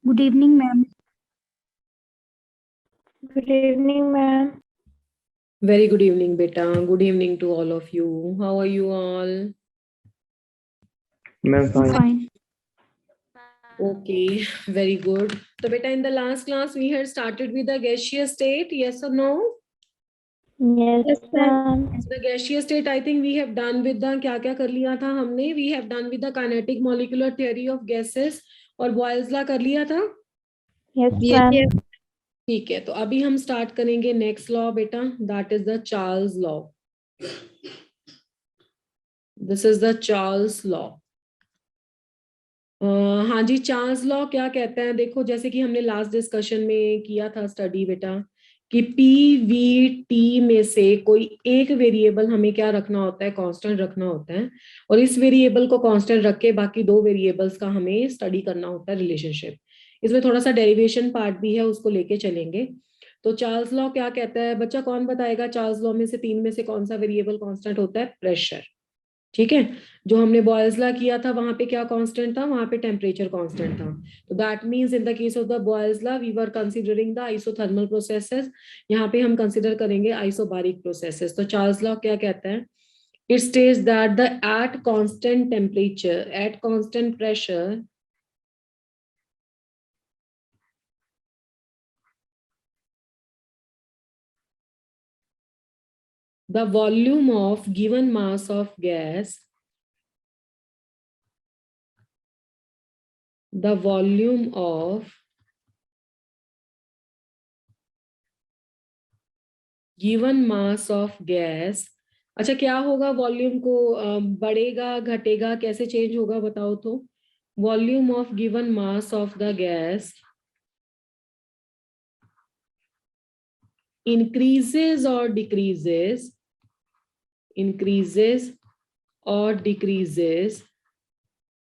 Good evening, ma'am. Good evening, ma'am. Very good evening, beta. Good evening to all of you. How are you all? Ma'am, fine. Fine. Okay, very good. So, beta, in the last class, we had started with the gaseous state. Yes or no? Yes, ma'am. The gaseous state, I think we have done with the क्या कर लिया था हमने? We have done with the kinetic molecular theory of gases और Boyle's law कर लिया था? Yes, ma'am. ठीक है, तो अभी हम स्टार्ट करेंगे नेक्स्ट लॉ बेटा. That is the Charles law. This is the Charles law. हाँ जी, चार्ल्स लॉ क्या कहता है? देखो, जैसे कि हमने लास्ट डिस्कशन में किया था स्टडी बेटा, कि पी वी टी में से कोई एक वेरिएबल हमें क्या रखना होता है? कांस्टेंट रखना होता है. और इस वेरिएबल को कांस्टेंट रख के बाकी दो वेरिएबल्स का हमें स्टडी करना होता है रिलेशनशिप. इसमें थोड़ा सा डेरिवेशन पार्ट भी है, उसको लेके चलेंगे. तो चार्ल्स लॉ क्या कहता है बच्चा? कौन बताएगा? चार्ल्स लॉ में से तीन में से कौन सा वेरिएबल कांस्टेंट होता है? प्रेशर. ठीक है. जो हमने बॉयल्स लॉ किया था वहां पे क्या कांस्टेंट था? वहां पे टेम्परेचर कांस्टेंट था. तो that means in the case of the Boyle's law we were considering the isothermal processes. यहाँ पे हम कंसीडर करेंगे आइसोबारिक प्रोसेसेस. तो चार्ल्स लॉ क्या कहता है? It states that the at constant temperature, at constant pressure, the volume of given mass of gas, the volume of given mass of gas. अच्छा, क्या होगा? वॉल्यूम को बढ़ेगा, घटेगा, कैसे चेंज होगा बताओ तो? Volume of given mass of the gas increases or decreases, increases or decreases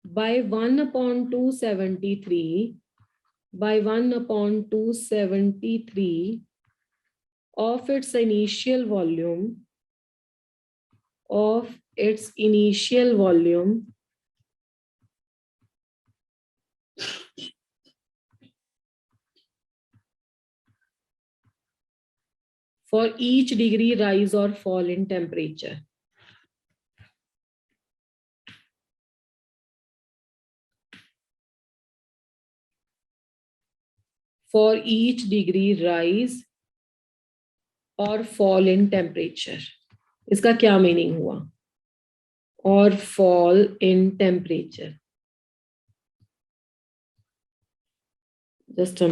by 1 upon 273, by 1 upon 273 of its initial volume, of its initial volume for each degree rise or fall in temperature. For each degree rise or fall in temperature. इसका क्या meaning हुआ? और fall in temperature. Just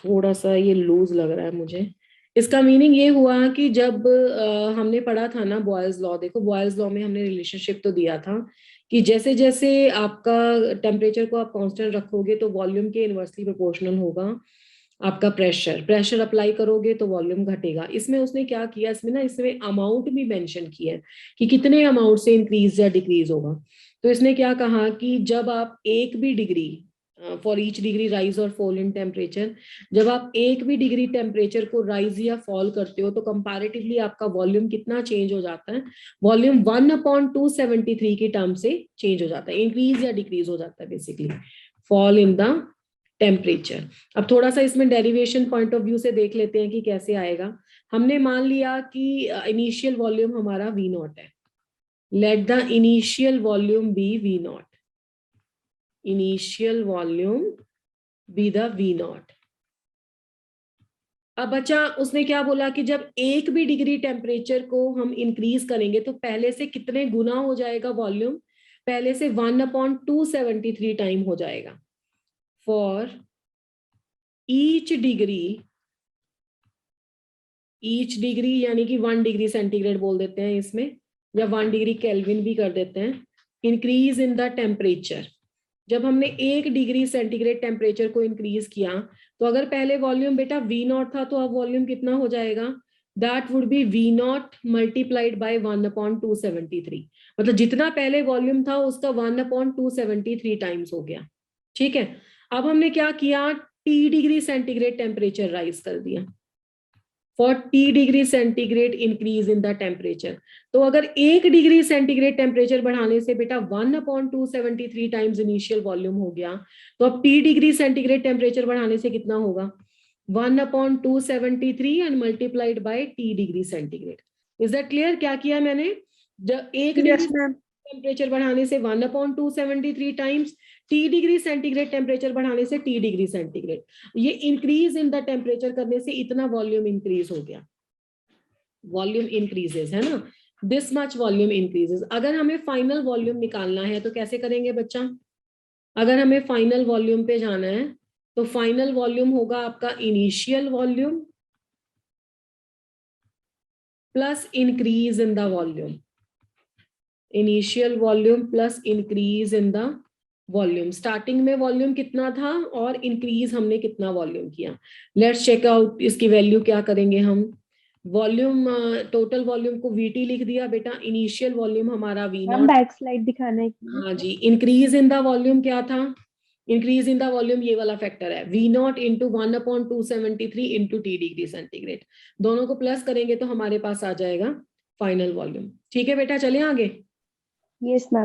थोड़ा सा ये loose लग रहा है मुझे. इसका मीनिंग ये हुआ कि जब हमने पढ़ा था ना बॉयल्स लॉ, देखो बॉयल्स लॉ में हमने रिलेशनशिप तो दिया था कि जैसे जैसे आपका टेम्परेचर को आप कांस्टेंट रखोगे तो वॉल्यूम के इनवर्सली प्रोपोर्शनल होगा आपका प्रेशर. प्रेशर अप्लाई करोगे तो वॉल्यूम घटेगा. इसमें उसने क्या किया? इसमें ना, इसमें अमाउंट भी मेंशन किया है कि कितने अमाउंट से इंक्रीज या डिक्रीज होगा. तो इसने क्या कहा कि जब आप एक भी degree, for each degree rise और फॉल इन टेम्परेचर, जब आप एक भी डिग्री टेम्परेचर को राइज या फॉल करते हो तो कंपैरेटिवली आपका वॉल्यूम कितना चेंज हो जाता है? वॉल्यूम 1/273 की टर्म से चेंज हो जाता है, इंक्रीज या डिक्रीज हो जाता है basically. Fall in the temperature. अब थोड़ा सा इसमें डेरिवेशन पॉइंट ऑफ व्यू से देख लेते हैं कि कैसे आएगा. हमने मान लिया कि इनिशियल वॉल्यूम हमारा V नॉट है. Let the initial volume be V naught. Initial volume be the V naught. अब बच्चा उसने क्या बोला कि जब एक भी डिग्री टेम्परेचर को हम इंक्रीज करेंगे तो पहले से कितने गुना हो जाएगा वॉल्यूम? पहले से 1/273 टाइम हो जाएगा. फॉर ईच डिग्री यानी कि 1 डिग्री सेंटीग्रेड बोल देते हैं इसमें, या 1 डिग्री केल्विन भी कर देते हैं, इंक्रीज इन द टेम्परेचर. जब हमने 1 डिग्री सेंटीग्रेड टेम्परेचर को इंक्रीज किया तो अगर पहले वॉल्यूम बेटा V नॉट था तो अब वॉल्यूम कितना हो जाएगा? That would be V not multiplied by 1/273. मतलब जितना पहले वॉल्यूम था उसका 1/273 टाइम्स हो गया. ठीक है. अब हमने क्या किया? T degree centigrade temperature rise कर दिया. For T degree centigrade increase in the temperature. तो अगर 1 डिग्री सेंटीग्रेड टेम्परेचर बढ़ाने से बेटा 1/273 टाइम्स इनिशियल वॉल्यूम हो गया, तो अब टी डिग्री सेंटीग्रेड टेम्परेचर बढ़ाने से कितना होगा? 1/273 and multiplied by T degree centigrade. Is that clear? क्या किया मैंने? जब 1 डिग्री टेम्परेचर बढ़ाने से 1/273 times, T degree centigrade temperature बढ़ाने से टी डिग्री सेंटीग्रेड, ये इंक्रीज इन द टेम्परेचर करने से इतना वॉल्यूम इंक्रीज हो गया। वॉल्यूम इंक्रीजेस, है ना, दिस मच वॉल्यूम इंक्रीजेस। अगर हमें फाइनल वॉल्यूम निकालना है तो कैसे करेंगे बच्चा? अगर हमें फाइनल वॉल्यूम पे जाना है तो फाइनल वॉल्यूम होगा आपका initial volume plus increase in the volume, initial volume plus increase in the volume. Starting में वॉल्यूम कितना था और इंक्रीज हमने कितना वॉल्यूम किया? लेट्स चेक आउट, इसकी वैल्यू क्या करेंगे हम? वॉल्यूम, टोटल वॉल्यूम को वीटी लिख दिया बेटा, इनिशियल वॉल्यूम हमारा वी हम नॉट। बैक स्लाइड दिखाना है। हाँ जी, इंक्रीज इन द वॉल्यूम क्या था? इंक्रीज इन द वॉल्यूम ये वाला फैक्टर है, V naught into 1/273 into T degree centigrade. दोनों को प्लस करेंगे तो हमारे पास आ जाएगा फाइनल वॉल्यूम। ठीक है बेटा, चले आगे। Yes ma'am.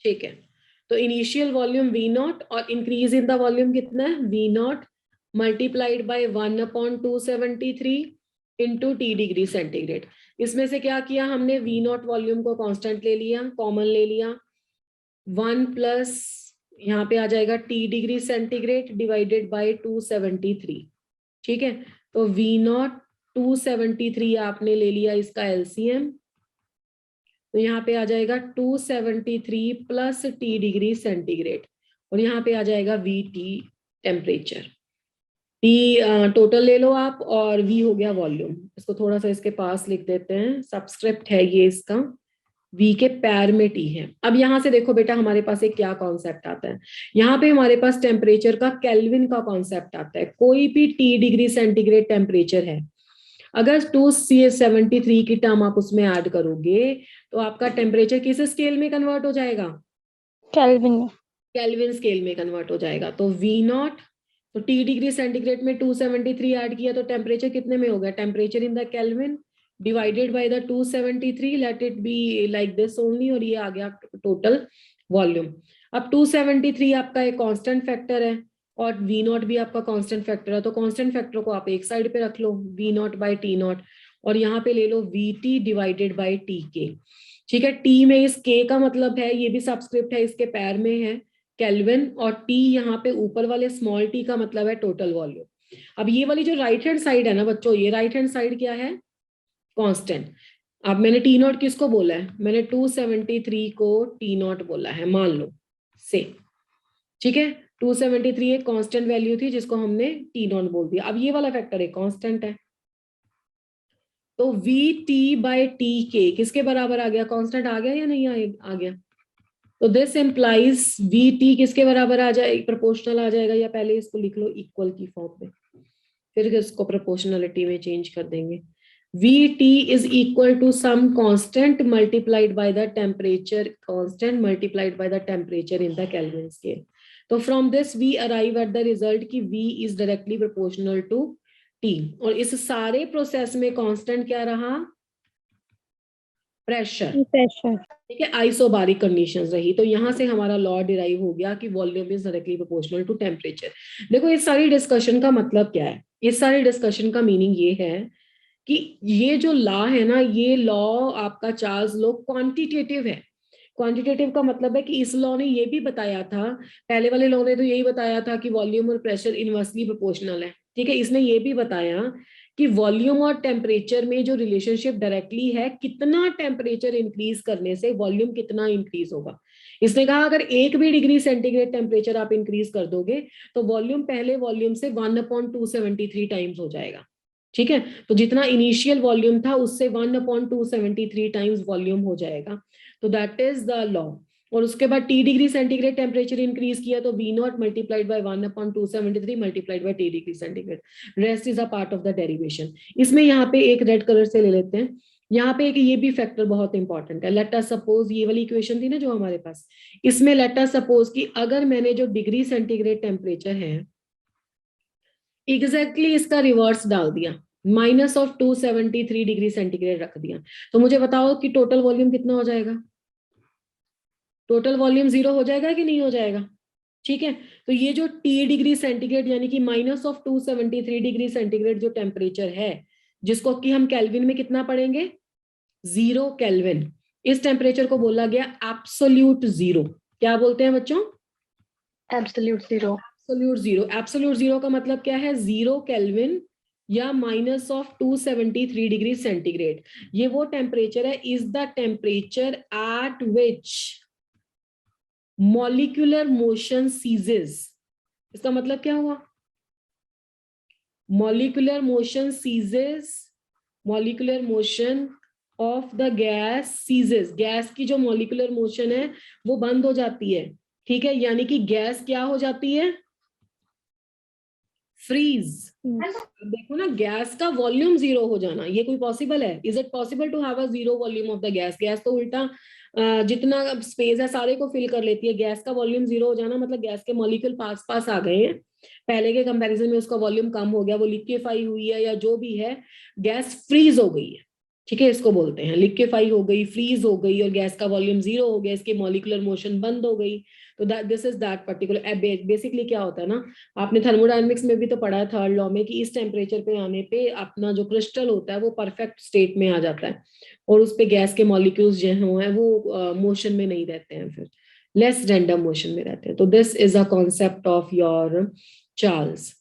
ठीक है, तो इनिशियल वॉल्यूम वी नॉट और इंक्रीज इन द वॉल्यूम कितना है? V naught multiplied by 1/273 into T degree centigrade. इसमें से क्या किया हमने? वी नॉट वॉल्यूम को कांस्टेंट ले लिया, कॉमन ले लिया, 1 प्लस यहाँ पे आ जाएगा T degree centigrade divided by 273। ठीक है, तो वी नॉट 273 आपने ले लिया इसका एलसीएम, तो यहाँ पे आ जाएगा 273 प्लस टी डिग्री सेंटीग्रेड और यहाँ पे आ जाएगा we T temperature. T total ले लो आप और वी हो गया वॉल्यूम। इसको थोड़ा सा इसके पास लिख देते हैं, सबस्क्रिप्ट है ये इसका, वी के पैर में टी है। अब यहाँ से देखो बेटा हमारे पास एक क्या कॉन्सेप्ट आता है, यहाँ पे हमारे पास टेम्परेचर का केल्विन का कॉन्सेप्ट आता है। कोई भी टी डिग्री सेंटीग्रेड टेम्परेचर है, अगर 273 की टर्म आप उसमें ऐड करोगे तो आपका टेम्परेचर किस स्केल में कन्वर्ट हो जाएगा? केल्विन में। केल्विन स्केल में कन्वर्ट हो जाएगा। तो वी नॉट, तो टी डिग्री सेंटीग्रेड में 273 ऐड किया तो टेम्परेचर कितने में हो गया? Temperature in the kelvin divided by the 273, let it be like this only, और ये आ गया टोटल वॉल्यूम। अब 273 आपका एक कांस्टेंट फैक्टर है और वी नॉट भी आपका कांस्टेंट फैक्टर है, तो कांस्टेंट फैक्टर को आप एक साइड पे रख लो, V naught by T naught, और यहाँ पे ले लो V T divided by T के। ठीक है, टी में इस के का मतलब है, ये भी सबस्क्रिप्ट है, इसके पैर में है केल्विन, और टी यहाँ पे ऊपर वाले स्मॉल टी का मतलब है टोटल वॉल्यूम। अब ये वाली जो राइट हैंड साइड है ना बच्चों, ये राइट हैंड साइड क्या है? कांस्टेंट। अब मैंने टी नॉट किसको बोला है? मैंने 273 को टी नॉट बोला है, मान लो से। ठीक है, 273 एक कांस्टेंट वैल्यू थी जिसको हमने टी नॉट बोल दिया। अब ये वाला फैक्टर एक कांस्टेंट है, तो वी टी बाय टी के किसके बराबर आ गया? कांस्टेंट आ गया या नहीं आ गया? तो दिस इंप्लाइज वी टी किसके बराबर आ जाएगा? प्रोपोर्शनल आ जाएगा, या पहले इसको लिख लो इक्वल की फॉर्म में, फिर इसको प्रोपोर्शनलिटी में चेंज कर देंगे। V T is equal to some constant multiplied by the temperature, constant multiplied by the temperature in the Kelvin scale. तो from this we arrive at the result कि V is directly proportional to T, और इस सारे process में constant क्या रहा? Pressure. ठीक है, आइसोबारिक कंडीशंस रही, तो यहाँ से हमारा लॉ डिराइव हो गया कि volume is directly proportional to temperature. देखो इस सारी डिस्कशन का मतलब क्या है? इस सारी डिस्कशन का मीनिंग ये है कि ये जो लॉ है ना, ये लॉ आपका चार्ल्स लॉ क्वांटिटेटिव है। क्वांटिटेटिव का मतलब है कि इस लॉ ने ये भी बताया था, पहले वाले लॉ ने तो यही बताया था कि वॉल्यूम और प्रेशर इनवर्सली प्रोपोर्शनल है। ठीक है, इसने ये भी बताया कि वॉल्यूम और टेम्परेचर में जो रिलेशनशिप डायरेक्टली है, कितना टेम्परेचर इंक्रीज करने से वॉल्यूम कितना इंक्रीज होगा। इसने कहा अगर 1 भी डिग्री सेंटीग्रेड टेम्परेचर आप इंक्रीज कर दोगे तो वॉल्यूम पहले वॉल्यूम से 1/273 टाइम्स हो जाएगा। ठीक है, तो जितना इनिशियल वॉल्यूम था उससे 1/273 टाइम्स वॉल्यूम हो जाएगा, तो दैट इज द लॉ। और उसके बाद T degree centigrade temperature increase किया तो V naught multiplied by 1/273 multiplied by T degree centigrade, rest is a part of the derivation. इसमें यहाँ पे एक रेड कलर से ले लेते हैं, यहाँ पे एक ये भी फैक्टर बहुत इंपॉर्टेंट है। लेट अस सपोज, ये वाली इक्वेशन थी ना जो हमारे पास, इसमें लेट अस सपोज कि अगर मैंने जो डिग्री सेंटीग्रेड टेम्परेचर है एग्जैक्टली इसका रिवर्स डाल दिया, माइनस ऑफ 273 डिग्री सेंटीग्रेड रख दिया, तो मुझे बताओ कि टोटल वॉल्यूम कितना हो जाएगा? टोटल वॉल्यूम 0 हो जाएगा कि नहीं हो जाएगा? ठीक है, तो ये जो T डिग्री सेंटीग्रेड यानी कि माइनस ऑफ 273 डिग्री सेंटीग्रेड जो टेम्परेचर है, जिसको कि हम केल्विन में कितना पढ़ेंगे? 0 केल्विन, इस टेम्परेचर को बोला गया एब्सोल्यूट जीरो। क्या बोलते हैं बच्चों? Absolute zero. Absolute zero. Absolute zero का मतलब क्या है? 0 केल्विन या माइनस ऑफ 273 डिग्री सेंटीग्रेड। ये वो टेम्परेचर है, is the temperature at which molecular motion ceases. इसका मतलब क्या हुआ? Molecular motion ceases, molecular motion of the gas ceases, gas की जो मॉलिक्यूलर मोशन है वो बंद हो जाती है। ठीक है, यानी कि गैस क्या हो जाती है? फ्रीज। देखो ना, गैस का वॉल्यूम 0 हो जाना, ये कोई पॉसिबल है? Is it possible to have a 0 volume of the gas? Gas तो उल्टा जितना स्पेस है सारे को फिल कर लेती है। गैस का वॉल्यूम 0 हो जाना मतलब गैस के मॉलिक्यूल पास पास आ गए हैं, पहले के कंपैरिजन में उसका वॉल्यूम कम हो गया, वो लिक्विफाई हुई है या जो भी है, गैस फ्रीज हो गई है। ठीक है, इसको बोलते हैं लिक्विफाई हो गई, फ्रीज हो गई, और गैस का वॉल्यूम 0 हो गया, इसकी मॉलिक्यूलर मोशन बंद हो गई। तो this is that particular. Basically क्या होता है ना, आपने थर्मोडायनेमिक्स में भी तो पढ़ा है थर्ड लॉ में, कि इस टेम्परेचर पे आने पे अपना जो क्रिस्टल होता है वो परफेक्ट स्टेट में आ जाता है, और उस पे गैस के मॉलिक्यूल्स जो हैं वो मोशन में नहीं रहते हैं, फिर लेस रैंडम मोशन में रहते हैं। तो this is a concept of your Charles.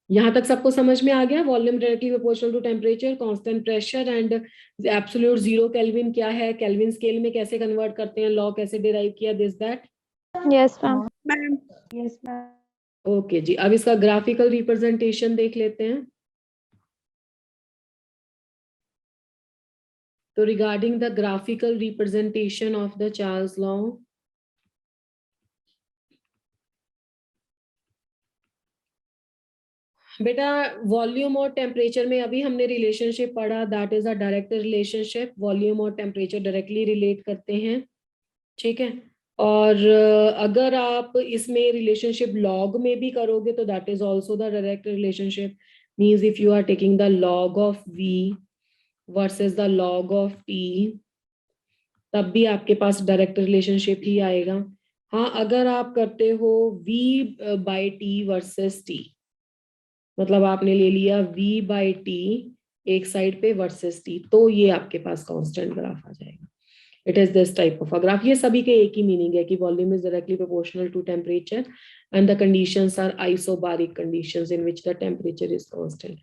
यहां तक सबको समझ में आ गया? Volume directly proportional to temperature, constant pressure and absolute zero kelvin क्या है, केल्विन स्केल में कैसे कन्वर्ट करते हैं, लॉ कैसे डिराइव किया, this that. Yes ma'am. Yes ma'am. Okay जी, अब इसका ग्राफिकल रिप्रेजेंटेशन देख लेते हैं। तो regarding the graphical representation of the Charles law, बेटा वॉल्यूम और टेम्परेचर में अभी हमने रिलेशनशिप पढ़ा, that is a direct relationship. Volume और टेम्परेचर डायरेक्टली रिलेट करते हैं। ठीक है, और अगर आप इसमें रिलेशनशिप लॉग में भी करोगे तो that is also the direct relationship. Means if you are taking the log of v versus the log of t, तब भी आपके पास डायरेक्ट रिलेशनशिप ही आएगा। हाँ, अगर आप करते हो v by T versus t, मतलब आपने ले लिया v बाई टी एक साइड पे वर्सेस t, तो ये आपके पास कांस्टेंट ग्राफ आ जाएगा। It is this type of a graph. ये सभी के एक ही मीनिंग है कि volume is directly proportional to temperature and the conditions are isobaric conditions in which the temperature is constant,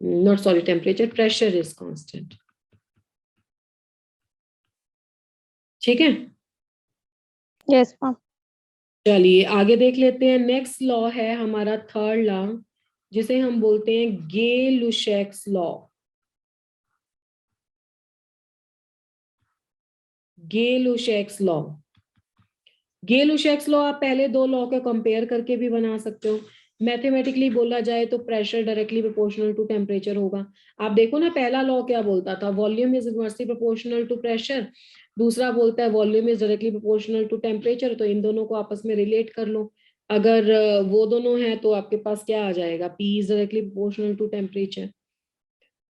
not sorry temperature, pressure is constant. ठीक है, yes ma'am. चलिए आगे देख लेते हैं। नेक्स्ट लॉ है हमारा थर्ड लॉ, जिसे हम बोलते हैं गे लुशैक्स लॉ। गे लुशैक्स लॉ, गे लुशैक्स लॉ आप पहले दो लॉ का कंपेयर करके भी बना सकते हो। मैथमेटिकली बोला जाए तो pressure directly proportional to temperature होगा। आप देखो ना, पहला लॉ क्या बोलता था? Volume is inversely proportional to pressure. दूसरा बोलता है volume is directly proportional to temperature. तो इन दोनों को आपस में रिलेट कर लो। अगर वो दोनों हैं तो आपके पास क्या आ जाएगा? P is directly proportional to temperature.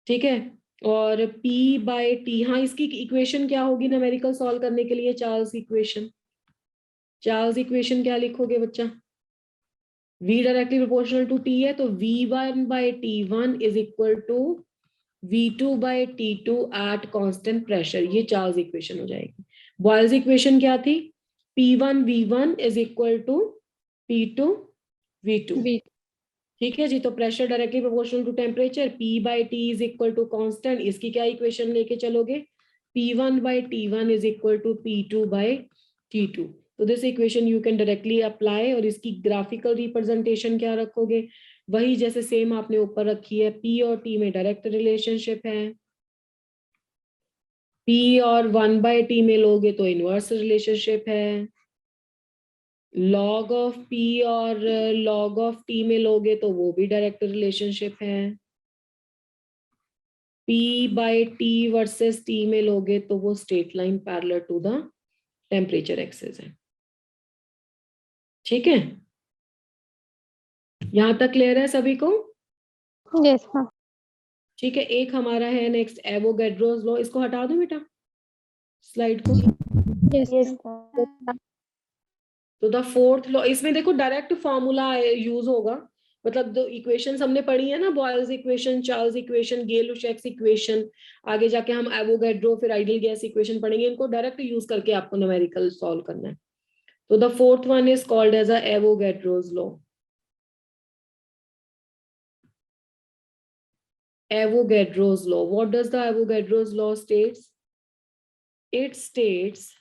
ठीक है, और P बाय टी, हाँ इसकी इक्वेशन क्या होगी न्यूमेरिकल सॉल्व करने के लिए? Charles equation. चार्ल्स इक्वेशन क्या लिखोगे बच्चा? V directly proportional to T है, तो V1 by T1 is equal to V2 by T2 at constant pressure. ये चार्ल्स इक्वेशन हो जाएगी। बॉयल्स इक्वेशन क्या थी? P1 V1 is equal to P2 V2। ठीक है जी, तो pressure directly proportional to temperature, P by T is equal to constant. इसकी क्या इक्वेशन लेके चलोगे? P1 by T1 is equal to P2 by T2। तो this equation you can directly apply. और इसकी ग्राफिकल रिप्रेजेंटेशन क्या रखोगे? वही जैसे सेम आपने ऊपर रखी है। P और T में डायरेक्ट रिलेशनशिप है, P और 1 बाई T में लोगे तो इनवर्स रिलेशनशिप है, लॉग ऑफ P और लॉग ऑफ T में लोगे तो वो भी डायरेक्ट रिलेशनशिप है, P by T versus T में लोगे तो वो straight line parallel to the temperature axis है। ठीक है, यहां तक क्लियर है सभी को? Yes ma'am. ठीक है, एक हमारा है नेक्स्ट एवोगैड्रोस लॉ, इसको हटा दो बेटा स्लाइड को। Yes, Yes, ma'am. तो द फोर्थ लॉ, इसमें देखो डायरेक्ट फॉर्मूला यूज होगा, मतलब जो इक्वेशंस हमने पढ़ी है ना, Boyle's equation, Charles equation, Gay Lussac's equation, आगे जाके हम एवोगैड्रो फिर आइडियल गैस इक्वेशन पढ़ेंगे, इनको डायरेक्ट यूज करके आपको न्यूमेरिकल सॉल्व करना है। तो the fourth one is called as a Avogadro's law. Avogadro's law. What does the Avogadro's law states? It states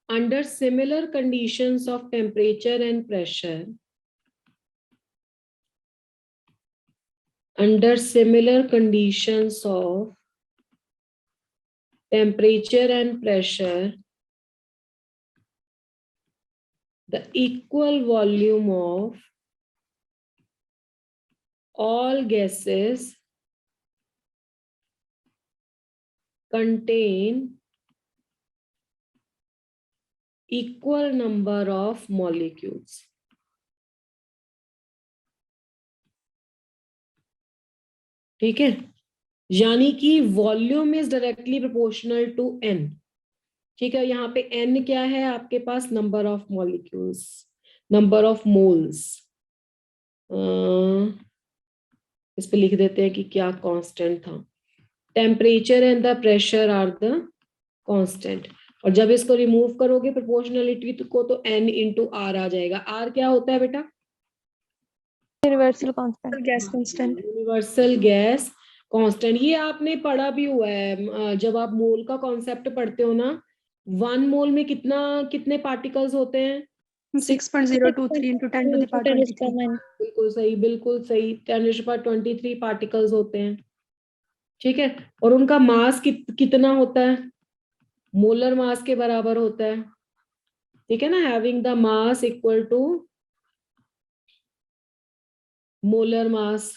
under similar conditions of temperature and pressure, under similar conditions of temperature and pressure, the equal volume of all gases contain equal number of molecules. ठीक है, यानी कि volume is directly proportional to N. ठीक है, यहाँ पे N क्या है आपके पास, number of molecules, number of moles. इस पे लिख देते हैं कि क्या कांस्टेंट था, temperature and the pressure are the constant. और जब इसको रिमूव करोगे प्रोपोर्शनलिटी को तो एन इंटू आर आ जाएगा। आर क्या होता है बेटा, Universal constant. Gas constant. Universal gas constant. ये आपने पढ़ा भी हुआ है जब आप मोल का कॉन्सेप्ट पढ़ते हो ना, 1 मोल में कितने पार्टिकल्स होते हैं, 6.023 into 10 to the power 23. बिल्कुल सही, बिल्कुल सही, 10⁻23 पार्टिकल्स होते हैं। ठीक है, और उनका मास कितना होता है, मोलर मास के बराबर होता है। ठीक है ना, having the mass equal to molar mass,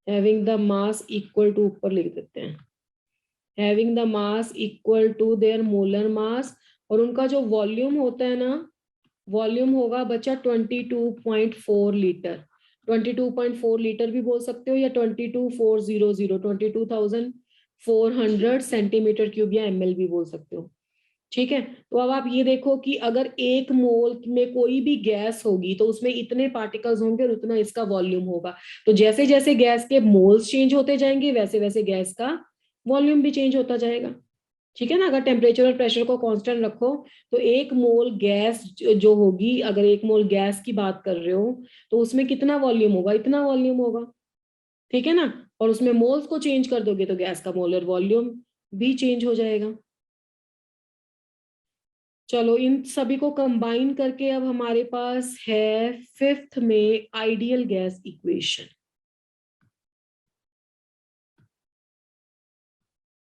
having the mass equal to, ऊपर लिख देते हैं, having the mass equal to their molar mass. और उनका जो वॉल्यूम होता है ना, वॉल्यूम होगा बच्चा 22.4 लीटर। 22.4 लीटर भी बोल सकते हो, या 22,400 सेंटीमीटर क्यूब या ml भी बोल सकते हो। ठीक है, तो अब आप ये देखो कि अगर 1 मोल में कोई भी गैस होगी तो उसमें इतने पार्टिकल्स होंगे और उतना इसका वॉल्यूम होगा। तो जैसे जैसे गैस के मोल्स चेंज होते जाएंगे वैसे वैसे गैस का वॉल्यूम भी चेंज होता जाएगा। ठीक है ना, अगर टेम्परेचर और प्रेशर को कांस्टेंट रखो तो 1 मोल गैस जो होगी, अगर 1 मोल गैस की बात कर रहे हो तो उसमें कितना वॉल्यूम होगा, इतना वॉल्यूम होगा। ठीक है ना, और उसमें मोल्स को चेंज कर दोगे तो गैस का मोलर वॉल्यूम भी चेंज हो जाएगा। चलो इन सभी को कंबाइन करके अब हमारे पास है 5th में आइडियल गैस इक्वेशन।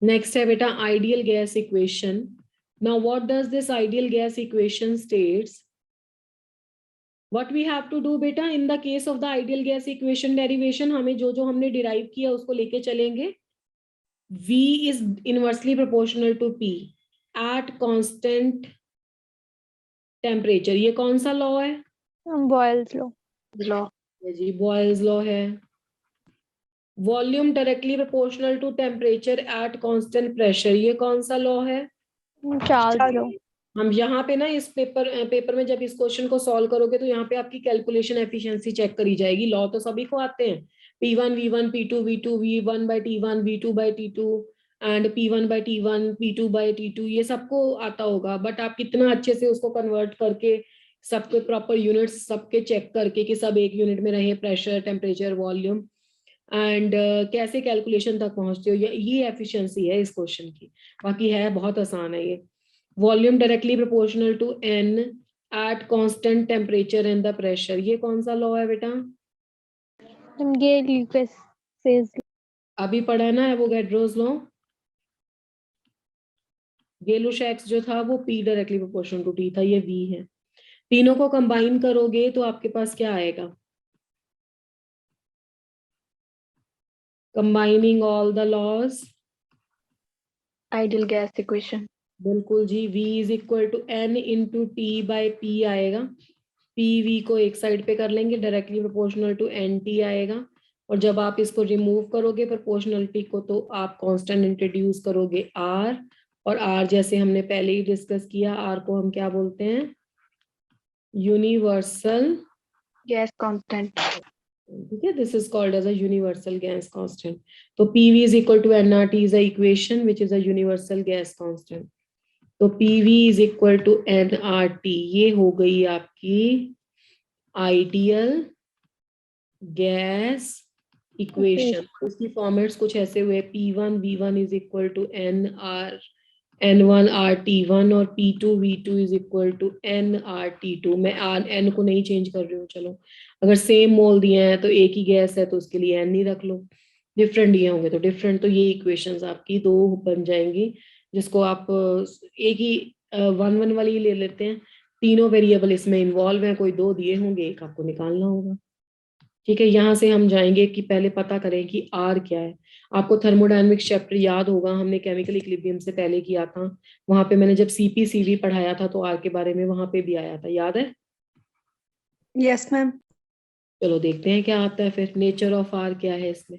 नेक्स्ट है बेटा ideal gas equation. Now what does this ideal gas equation states, what we have to do बेटा in the case of the ideal gas equation derivation, हमें जो जो हमने डिराइव किया उसको लेके चलेंगे। V is inversely proportional to P at constant temperature। ये कौन सा लॉ है, Boyle's law. जी बॉयल्स लॉ है। Volume directly proportional to temperature at constant pressure, ये कौन सा लॉ है, Charles law. हम यहाँ पे ना इस पेपर में जब इस क्वेश्चन को सॉल्व करोगे तो यहाँ पे आपकी कैलकुलेशन एफिशिएंसी चेक करी जाएगी। लॉ तो सभी को आते हैं, P1 V1 P2 V2 V1 by T1 V2 by T2 and P1 by T1 P2 by T2, ये सबको आता होगा। बट आप कितना अच्छे से उसको कन्वर्ट करके सबके प्रॉपर यूनिट्स सबके चेक करके कि सब एक यूनिट में रहे, प्रेशर टेम्परेचर वॉल्यूम, एंड कैसे कैलकुलेशन तक पहुंचते हो, ये एफिशिएंसी है इस क्वेश्चन की। बाकी है बहुत आसान है ये। Volume directly proportional to n at constant temperature and the pressure, ये कौन सा लॉ है बेटा, Gay-Lucas says. अभी पढ़ा है ना एवोगैड्रोस लॉ। गेलुशैक्स जो था वो P directly proportional to T था, ये V है। तीनों को कंबाइन करोगे तो आपके पास क्या आएगा, combining all the laws, Ideal gas equation. बिल्कुल जी, V is equal to N into T by P आएगा। पीवी को एक साइड पे कर लेंगे, डायरेक्टली प्रोपोर्शनल टू एनटी आएगा, और जब आप इसको रिमूव करोगे प्रोपोर्शनलिटी को तो आप कांस्टेंट इंट्रोड्यूस करोगे आर, और आर जैसे हमने पहले ही डिस्कस किया, आर को हम क्या बोलते हैं, यूनिवर्सल गैस कांस्टेंट। ठीक है, this is called as a universal gas constant. तो PV is equal to NRT is a equation which is a universal gas constant. तो PV is equal to NRT, ये हो गई आपकी आइडियल गैस इक्वेशन। उसकी formats कुछ ऐसे हुए, P1 V1 is equal to N1 RT1 और P2 V2 is equal to N RT2। मैं N को नहीं चेंज कर रही हूँ, चलो अगर सेम मोल दिए हैं तो एक ही गैस है तो उसके लिए N ही रख लो, डिफरेंट दिए होंगे तो डिफरेंट। तो ये इक्वेशंस आपकी दो बन जाएंगी, जिसको आप एक ही 1 1 वाली ले लेते हैं। तीनों वेरिएबल इसमें इन्वॉल्व हैं, कोई दो दिए होंगे, एक आपको निकालना होगा। ठीक है, यहाँ से हम जाएंगे कि पहले पता करें कि आर क्या है। आपको थर्मोडायनेमिक्स चैप्टर याद होगा, हमने केमिकल इक्विलिब्रियम से पहले किया था। वहां पे मैंने जब सीपीसीवी पढ़ाया था तो आर के बारे में वहां पे भी आया था, याद है? Yes ma'am. चलो देखते हैं क्या आता है फिर। नेचर ऑफ आर क्या है इसमें?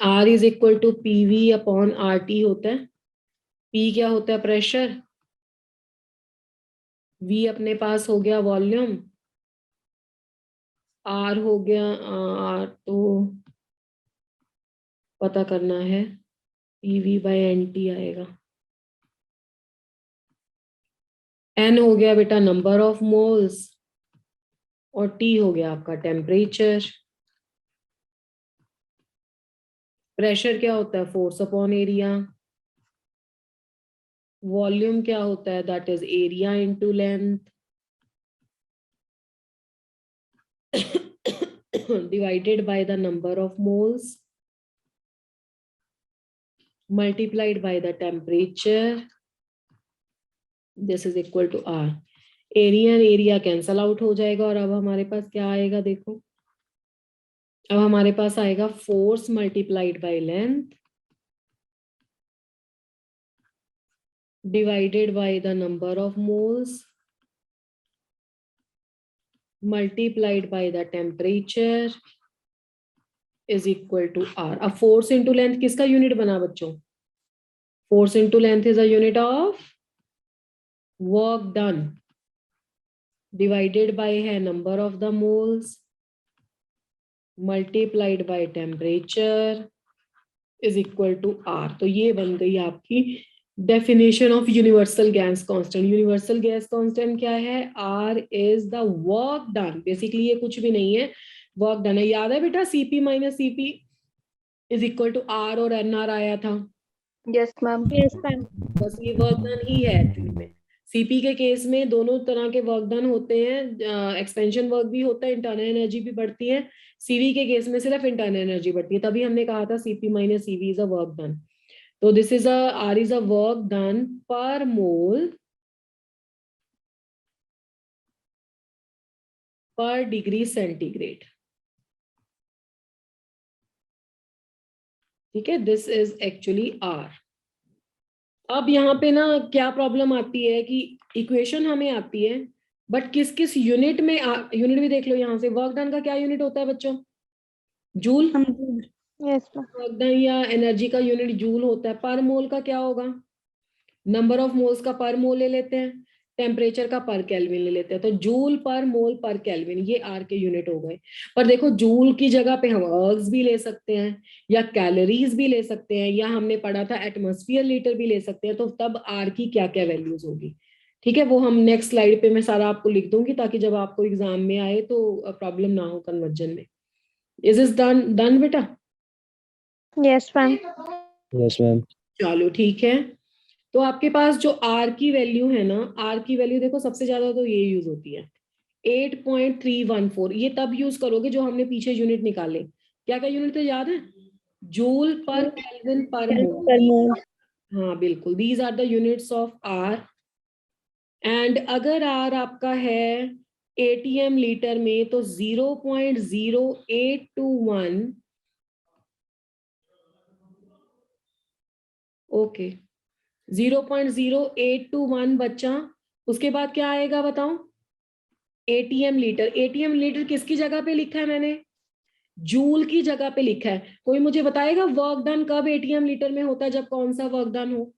R is equal to PV upon R T होता है। पी क्या होता है? प्रेशर। वी अपने पास हो गया वॉल्यूम। आर हो गया आर तो पता करना है, पीवी बाय एन टी आएगा। एन हो गया बेटा नंबर ऑफ मोल्स, और टी हो गया आपका टेम्परेचर। प्रेशर क्या होता है? Force upon area. वॉल्यूम क्या होता है? That is area into length divided by the number of moles multiplied by the temperature, this is equal to R. Area and area cancel out हो जाएगा, और अब हमारे पास क्या आएगा देखो, अब हमारे पास आएगा force multiplied by length divided by the number of moles multiplied by the temperature is equal to R. अब फोर्स इंटू लेंथ किसका यूनिट बना बच्चों? Force into length is a unit of work done divided by है number of the moles multiplied by temperature is equal to R। तो ये बन गई आपकी definition of universal gas constant. Universal gas constant क्या है? R is the work done. Basically ये कुछ भी नहीं है, वर्क डन है। याद है बेटा CP minus CP is equal to R और एन आर आया था। Yes ma'am. Yes ma'am. बस ये वर्क डन ही है एक्चुअली में। सीपी के केस में दोनों तरह के वर्क डन होते हैं, एक्सपेंशन वर्क भी होता है, इंटरनल एनर्जी भी बढ़ती है। सीवी के केस में सिर्फ इंटरनल एनर्जी बढ़ती है, तभी हमने कहा था CP minus CV is a work done. तो this is a R is a work done per mole पर डिग्री सेंटीग्रेड। ठीक है, दिस इज एक्चुअली आर। अब यहाँ पे ना क्या प्रॉब्लम आती है कि इक्वेशन हमें आती है, बट किस किस यूनिट में यूनिट भी देख लो यहाँ से। वर्क डन का क्या यूनिट होता है बच्चों? Joule. Yes ma'am. Work done या एनर्जी का यूनिट जूल होता है। पर मोल का क्या होगा? नंबर ऑफ मोल्स का पर मोल ले लेते हैं, टेम्परेचर का पर केल्विन ले लेते हैं। तो जूल पर मोल पर केल्विन ये आर के यूनिट हो गए। पर देखो जूल की जगह पे हम अर्ग्स भी ले सकते हैं, या कैलोरीज भी ले सकते हैं, या हमने पढ़ा था एटमॉस्फेयर लीटर भी ले सकते हैं। तो तब आर की क्या क्या वैल्यूज होगी, ठीक है, वो हम नेक्स्ट स्लाइड पे मैं सारा आपको लिख दूंगी, ताकि जब आपको एग्जाम में आए तो प्रॉब्लम ना हो कन्वर्जन में। इज इज डन बेटा? Yes ma'am. Yes ma'am. चलो ठीक है। तो आपके पास जो आर की वैल्यू है ना, आर की वैल्यू देखो सबसे ज्यादा तो ये यूज होती है 8.314। ये तब यूज करोगे जो हमने पीछे यूनिट निकाले। क्या क्या यूनिट थे याद है? जूल पर केल्विन पर मोल। हाँ बिल्कुल, these are the units of R. And अगर आर आपका है एटीएम लीटर में तो 0.0821 ओके 0.0821 बच्चा। उसके बाद क्या आएगा बताओ? ATM लीटर, ATM लीटर किसकी जगह पे लिखा है मैंने? जूल की जगह पे लिखा है। कोई मुझे बताएगा वर्क डन कब ATM लीटर में होता है, जब कौन सा वर्क डन हो?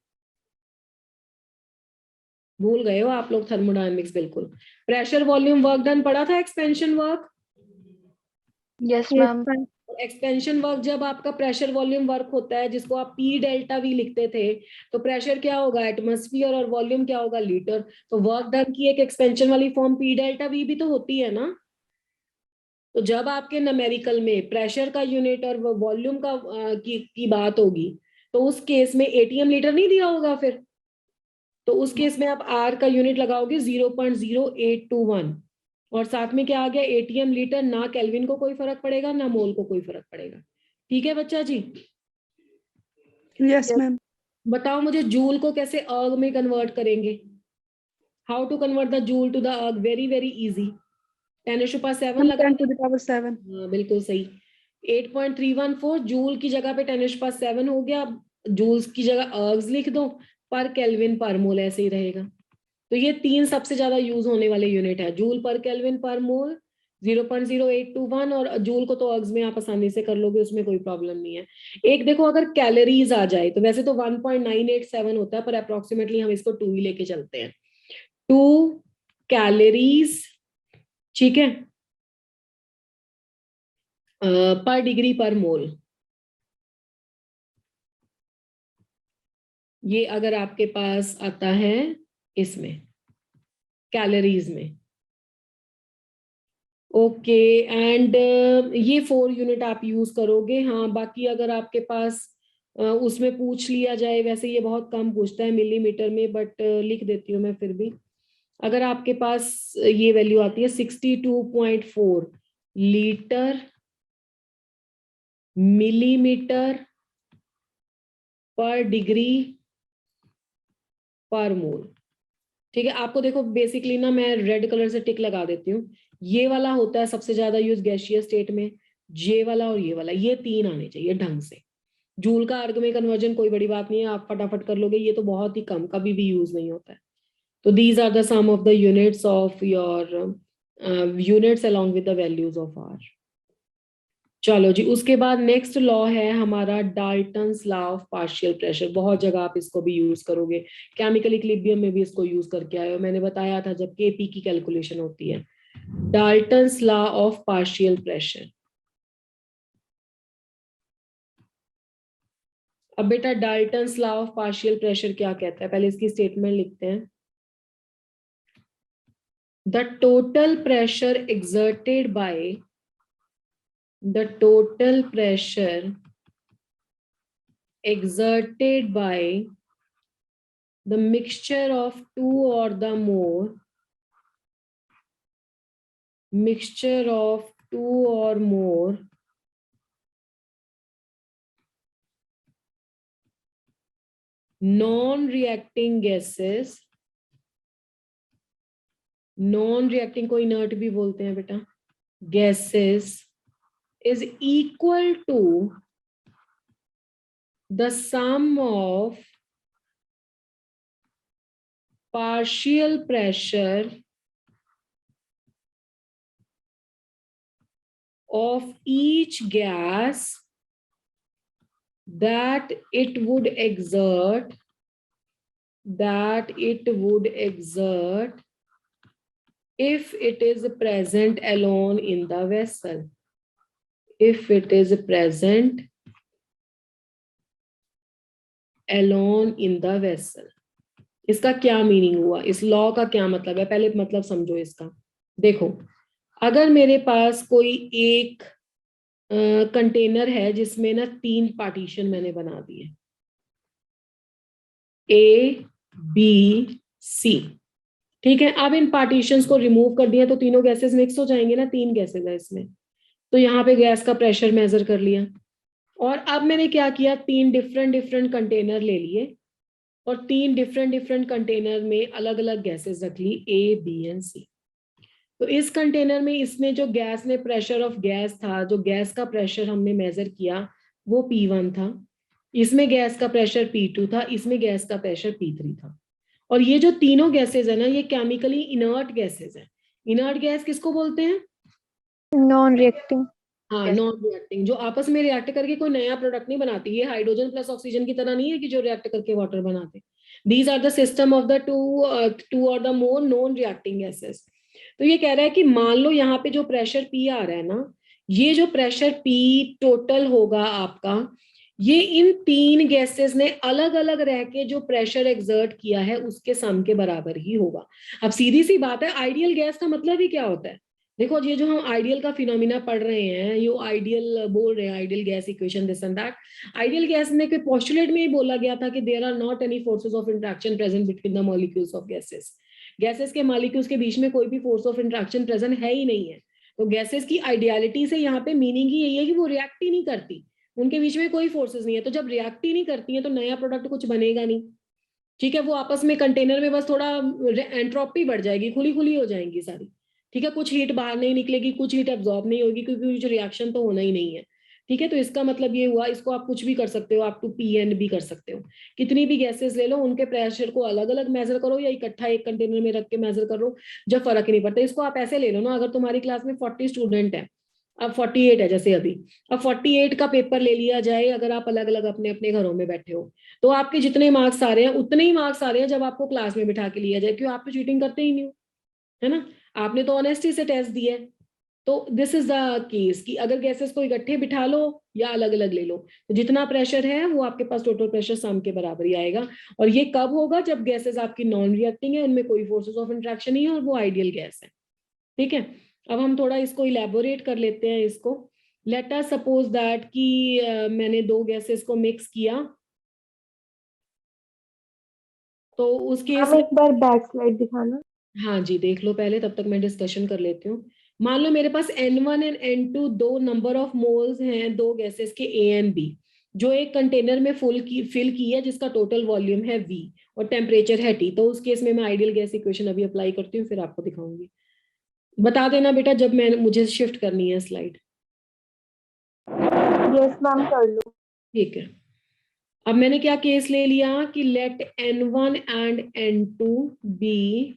भूल गए हो आप लोग थर्मोडायनेमिक्स बिल्कुल। प्रेशर वॉल्यूम वर्क डन पढ़ा था, expansion work. Yes, Yes, ma'am. ma'am. Expansion work जब आपका प्रेशर वॉल्यूम वर्क होता है, जिसको आप P डेल्टा V लिखते थे, तो प्रेशर क्या होगा? एटमॉस्फेयर, और वॉल्यूम क्या होगा? लीटर। तो वर्क डन की एक एक्सपेंशन वाली फॉर्म P डेल्टा V भी तो होती है ना। तो जब आपके न्यूमेरिकल में प्रेशर का यूनिट और वॉल्यूम का की बात होगी, तो उस केस में ATM लीटर नहीं दिया होगा फिर। तो उस केस में आप R का यूनिट लगाओगे 0.0821, और साथ में क्या आ गया? ATM litre. ना केल्विन को कोई फर्क पड़ेगा, ना मोल को कोई फर्क पड़ेगा। ठीक है बच्चा जी? Yes, ma'am. बताओ मुझे जूल को कैसे अर्ग में कन्वर्ट करेंगे? How to convert the joule to the erg? Very very easy. 10⁻7 लगा 10 to the power 7. हाँ, बिल्कुल सही। 8.314 जूल की जगह पे 10⁻7 हो गया। जूल्स की जगह अर्ग्स लिख दो, पर केल्विन पर मोल ऐसे ही रहेगा। तो ये 3 सबसे ज्यादा यूज होने वाले यूनिट है, जूल पर केल्विन पर मोल, 0.0821, और जूल को तो अर्ग्स में आप आसानी से कर लोगे, उसमें कोई प्रॉब्लम नहीं है। एक देखो, अगर कैलोरीज आ जाए तो वैसे तो 1.987 होता है, पर अप्रोक्सीमेटली हम इसको 2 ही लेके चलते हैं। 2 कैलोरीज, ठीक है, पर डिग्री पर मोल। ये अगर आपके पास आता है इसमें कैलोरीज में, ओके। एंड ये 4 यूनिट आप यूज करोगे। हाँ, बाकी अगर आपके पास उसमें पूछ लिया जाए, वैसे ये बहुत कम पूछता है मिलीमीटर में, बट लिख देती हूँ मैं फिर भी। अगर आपके पास ये वैल्यू आती है 62.4 लीटर मिलीमीटर पर डिग्री पर मोल, ठीक है। आपको देखो बेसिकली ना, मैं रेड कलर से टिक लगा देती हूँ। ये वाला होता है सबसे ज्यादा यूज गैसियस स्टेट में, ये वाला और ये वाला, ये 3 आने चाहिए ढंग से। जूल का अर्ग में कन्वर्जन कोई बड़ी बात नहीं है, आप फटाफट कर लोगे। ये तो बहुत ही कम, कभी भी यूज नहीं होता है। तो these are the sum of the units of your units along with the values of R. चलो जी, उसके बाद नेक्स्ट लॉ है हमारा Dalton's law of partial pressure. बहुत जगह आप इसको भी यूज करोगे, केमिकल इक्विलिब्रियम में भी इसको यूज करके आए हो, मैंने बताया था जब केपी की कैलकुलेशन होती है। Dalton's law of partial pressure. अब बेटा Dalton's law of partial pressure क्या कहता है, पहले इसकी स्टेटमेंट लिखते हैं। The total pressure exerted by the mixture of two or more non-reacting gases, non-reacting को inert भी बोलते हैं बेटा, gases is equal to the sum of partial pressure of each gas that it would exert if it is present alone in the vessel. If it is present alone in the vessel. इसका क्या meaning हुआ, इस law का क्या मतलब है, पहले मतलब समझो इसका। देखो, अगर मेरे पास कोई एक कंटेनर है जिसमें ना 3 पार्टीशन मैंने बना दिए, A, B, C, ठीक है। अब इन पार्टीशंस को रिमूव कर दिया तो तीनों गैसेस मिक्स हो जाएंगे ना, 3 गैसेस है इसमें। तो यहाँ पे गैस का प्रेशर मेजर कर लिया, और अब मैंने क्या किया, 3 डिफरेंट कंटेनर ले लिए, और 3 डिफरेंट कंटेनर में अलग अलग गैसेस रख ली, A, B एंड C। तो इस कंटेनर में इसमें जो गैस ने प्रेशर ऑफ गैस था, जो गैस का प्रेशर हमने मेजर किया वो P1 था, इसमें गैस का प्रेशर P2 था, इसमें गैस का प्रेशर P3 था। और ये जो तीनों गैसेस है ना, ये केमिकली इनर्ट गैसेस हैं, इनर्ट गैस किसको बोलते हैं? Non reacting. हाँ, नॉन रिएक्टिंग, जो आपस में रिएक्ट करके कोई नया प्रोडक्ट नहीं बनाती। ये हाइड्रोजन प्लस ऑक्सीजन की तरह नहीं है कि जो रिएक्ट करके वाटर बनाते। These are the system of the two or the more non reacting gases. तो ये कह रहा है कि मान लो यहाँ पे जो प्रेशर पी आ रहा है ना, ये जो प्रेशर पी टोटल होगा आपका, ये इन तीन गैसेस ने अलग अलग रह के जो प्रेशर एक्सर्ट किया है उसके सम के बराबर ही होगा। अब सीधी सी बात है, आइडियल गैस का मतलब ही क्या होता है? देखो, ये जो हम आइडियल का फिनोमिना पढ़ रहे हैं, ये आइडियल बोल रहे हैं, ideal gas equation this and that. Ideal gas में कोई पोस्टुलेट में ही बोला गया था कि there are not any forces of interaction present between the molecules of gases. Gases के मॉलिक्यूल्स के बीच में कोई भी फोर्स ऑफ इंटरेक्शन प्रेजेंट है ही नहीं है। तो गैसेस की आइडियलिटी से यहाँ पे मीनिंग ही यही है कि वो रिएक्ट ही नहीं करती, उनके बीच में कोई फोर्सेस नहीं है। तो जब रिएक्ट ही नहीं करती है तो नया प्रोडक्ट कुछ बनेगा नहीं। ठीक है, वो आपस में कंटेनर में बस थोड़ा एंट्रोपी बढ़ जाएगी, खुली खुली हो जाएंगी सारी। ठीक है, कुछ हीट बाहर नहीं निकलेगी, कुछ हीट एब्जॉर्ब नहीं होगी, क्योंकि कुछ रिएक्शन तो होना ही नहीं है। ठीक है, तो इसका मतलब ये हुआ, इसको आप कुछ भी कर सकते हो, आप टू पी एंड भी कर सकते हो। कितनी भी गैसेस ले लो, उनके प्रेशर को अलग अलग मेजर करो या इकट्ठा एक कंटेनर में रख के मेजर करो, जब फर्क नहीं पड़ता। इसको आप ऐसे ले लो ना, अगर तुम्हारी क्लास में 40 स्टूडेंट है, अब 48 है जैसे अभी, अब 48 का पेपर ले लिया जाए, अगर आप अलग अलग अपने अपने घरों में बैठे हो, तो आपके जितने मार्क्स आ रहे हैं उतने ही मार्क्स आ रहे हैं जब आपको क्लास में बिठा के लिया जाए। क्यों? आप तो चीटिंग करते ही नहीं हो, है ना, आपने तो ऑनेस्टी से टेस्ट दिया है। तो दिस इज द केस कि अगर गैसेस को इकट्ठे बिठा लो या अलग अलग ले लो, तो जितना प्रेशर है वो आपके पास टोटल प्रेशर सम के बराबर ही आएगा। और ये कब होगा? जब गैसेस आपकी नॉन रिएक्टिंग है, उनमें कोई फोर्सेस ऑफ इंट्रैक्शन नहीं है और वो आइडियल गैस है। ठीक है, अब हम थोड़ा इसको इलेबोरेट कर लेते हैं इसको। लेट अस सपोज दैट कि मैंने दो गैसेस को मिक्स किया, तो उस केस में एक बार बैक स्लाइड दिखाना। हाँ जी देख लो पहले, तब तक मैं डिस्कशन कर लेती हूँ। मान लो मेरे पास N1 एंड N2 दो नंबर ऑफ मोल्स हैं दो गैसेस के A एंड B, जो एक कंटेनर में फिल की है, जिसका टोटल वॉल्यूम है V और टेम्परेचर है T। तो उस केस में मैं आइडियल गैस इक्वेशन अभी अप्लाई करती हूँ, फिर आपको दिखाऊंगी। बता देना बेटा जब मैं मुझे शिफ्ट करनी है स्लाइड। यस मैम, कर लो। ठीक है, अब मैंने क्या केस ले लिया कि let N1 and N2 be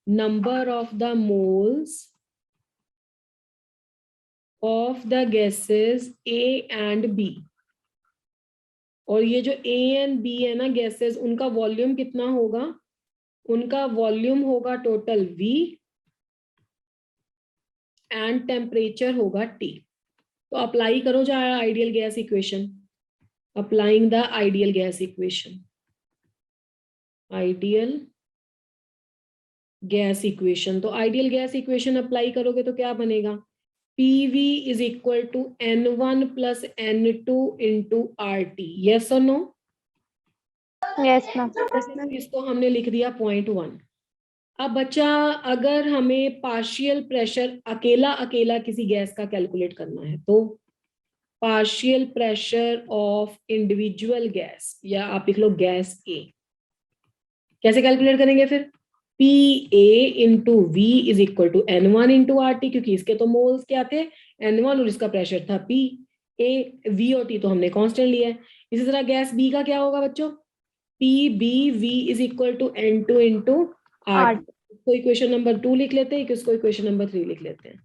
number of the moles of the gases A and B। और ये जो A and B है ना गैसेस, उनका वॉल्यूम कितना होगा? उनका वॉल्यूम होगा टोटल V एंड टेम्परेचर होगा T। तो अप्लाई करो जो ideal gas equation, applying the ideal gas equation, ideal gas equation. तो आइडियल गैस इक्वेशन अप्लाई करोगे तो क्या बनेगा? PV is equal to N1 plus N2 into RT। yes or no? Yes ma'am. इसको हमने लिख दिया 0.1। अब बच्चा, अगर हमें पार्शियल प्रेशर अकेला अकेला किसी गैस का कैलकुलेट करना है, तो partial pressure of individual gas, या आप लिख लो गैस ए, कैसे कैलकुलेट करेंगे फिर? PA into V is equal to N1 into RT, क्योंकि इसके तो मोल्स क्या थे? N1 और इसका प्रेशर था P। A, V और T तो हमने कांस्टेंट लिया है। इसी तरह गैस B का क्या होगा बच्चों? PBV is equal to N2 into RT। इसको इक्वेशन नंबर 2 लिख लेते हैं, इसको इक्वेशन नंबर 3 लिख लेते हैं।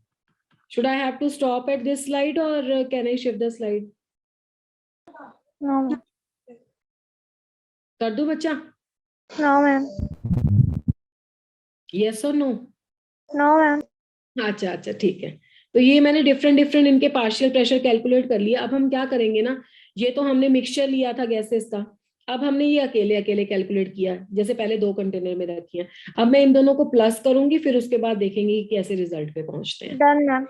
Should I have to stop at this slide or can I shift the slide? No कर दूं बच्चा? No ma'am. Yes or no? No ma'am. अच्छा अच्छा ठीक है। तो ये मैंने डिफरेंट डिफरेंट इनके पार्शियल प्रेशर कैलकुलेट कर लिया। अब हम क्या करेंगे ना, ये तो हमने मिक्सचर लिया था गैसेस का, अब हमने ये अकेले अकेले कैलकुलेट किया, जैसे पहले दो कंटेनर में रखी है। अब मैं इन दोनों को प्लस करूंगी, फिर उसके बाद देखेंगे कि कैसे रिजल्ट पे पहुंचते हैं। Done ma'am.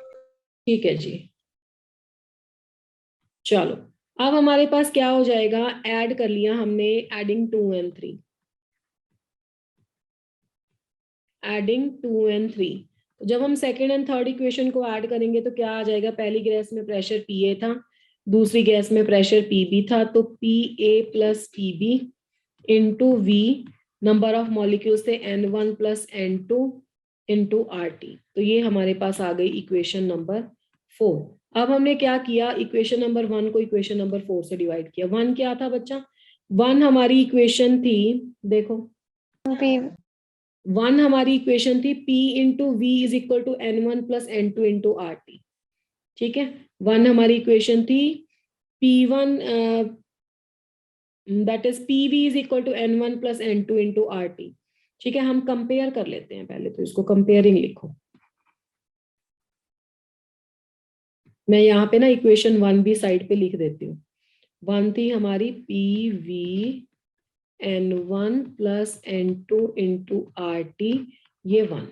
ठीक है जी, चलो अब हमारे पास क्या हो जाएगा, ऐड कर लिया हमने, एडिंग 2 and 3, एडिंग 2 and 3। तो जब हम सेकेंड एंड थर्ड इक्वेशन को ऐड करेंगे तो क्या आ जाएगा? पहली गैस में प्रेशर PA था, दूसरी गैस में प्रेशर PB था, तो PA plus PB into V, number of molecules थे N1 plus N2 into RT। तो ये हमारे पास आ गई इक्वेशन नंबर 4। अब हमने क्या किया, इक्वेशन नंबर 1 को इक्वेशन नंबर 4 से डिवाइड किया। 1 क्या था बच्चा? 1 हमारी इक्वेशन थी, देखो वन हमारी इक्वेशन थी P into V is equal to N1 plus N2 into R T. ठीक है, वन हमारी इक्वेशन थी P1 that is PV is equal to N1 plus N2 into R T. ठीक है, हम कंपेयर कर लेते हैं, पहले तो इसको कंपेयरिंग लिखो। मैं यहाँ पे ना इक्वेशन वन भी साइड पे लिख देती हूँ। वन थी हमारी PV N1 plus N2 into R T, ये वन।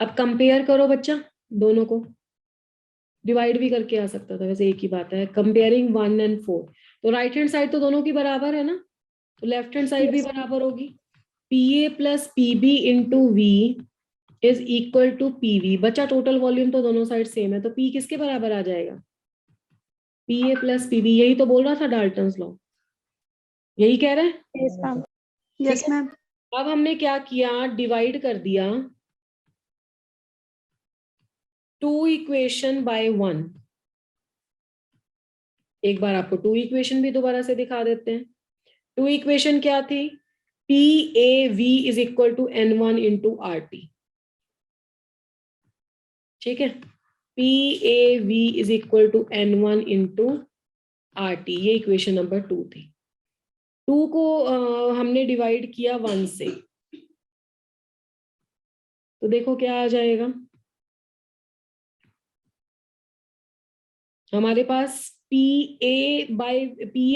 अब कंपेयर करो बच्चा, दोनों को डिवाइड भी करके आ सकता था, वैसे एक ही बात है। कंपेयरिंग 1 and 4, तो राइट हैंड साइड तो दोनों की बराबर है ना, तो लेफ्ट हैंड साइड भी बराबर होगी। PA plus PB into V is equal to PV। बच्चा टोटल वॉल्यूम तो दोनों साइड सेम है, तो P किसके बराबर आ जाएगा? PA plus PB। यही तो बोल रहा था डाल्टन्स लॉ, यही कह रहा है। Yes ma'am. Yes ma'am. अब हमने क्या किया, डिवाइड कर दिया 2 इक्वेशन बाय 1। एक बार आपको 2 इक्वेशन भी दोबारा से दिखा देते हैं। 2 इक्वेशन क्या थी? PAV is equal to N1 into R T. ठीक है, PAV is equal to N1 into R T, ये इक्वेशन नंबर 2 थी। 2 को हमने डिवाइड किया 1 से, तो देखो क्या आ जाएगा हमारे पास। PA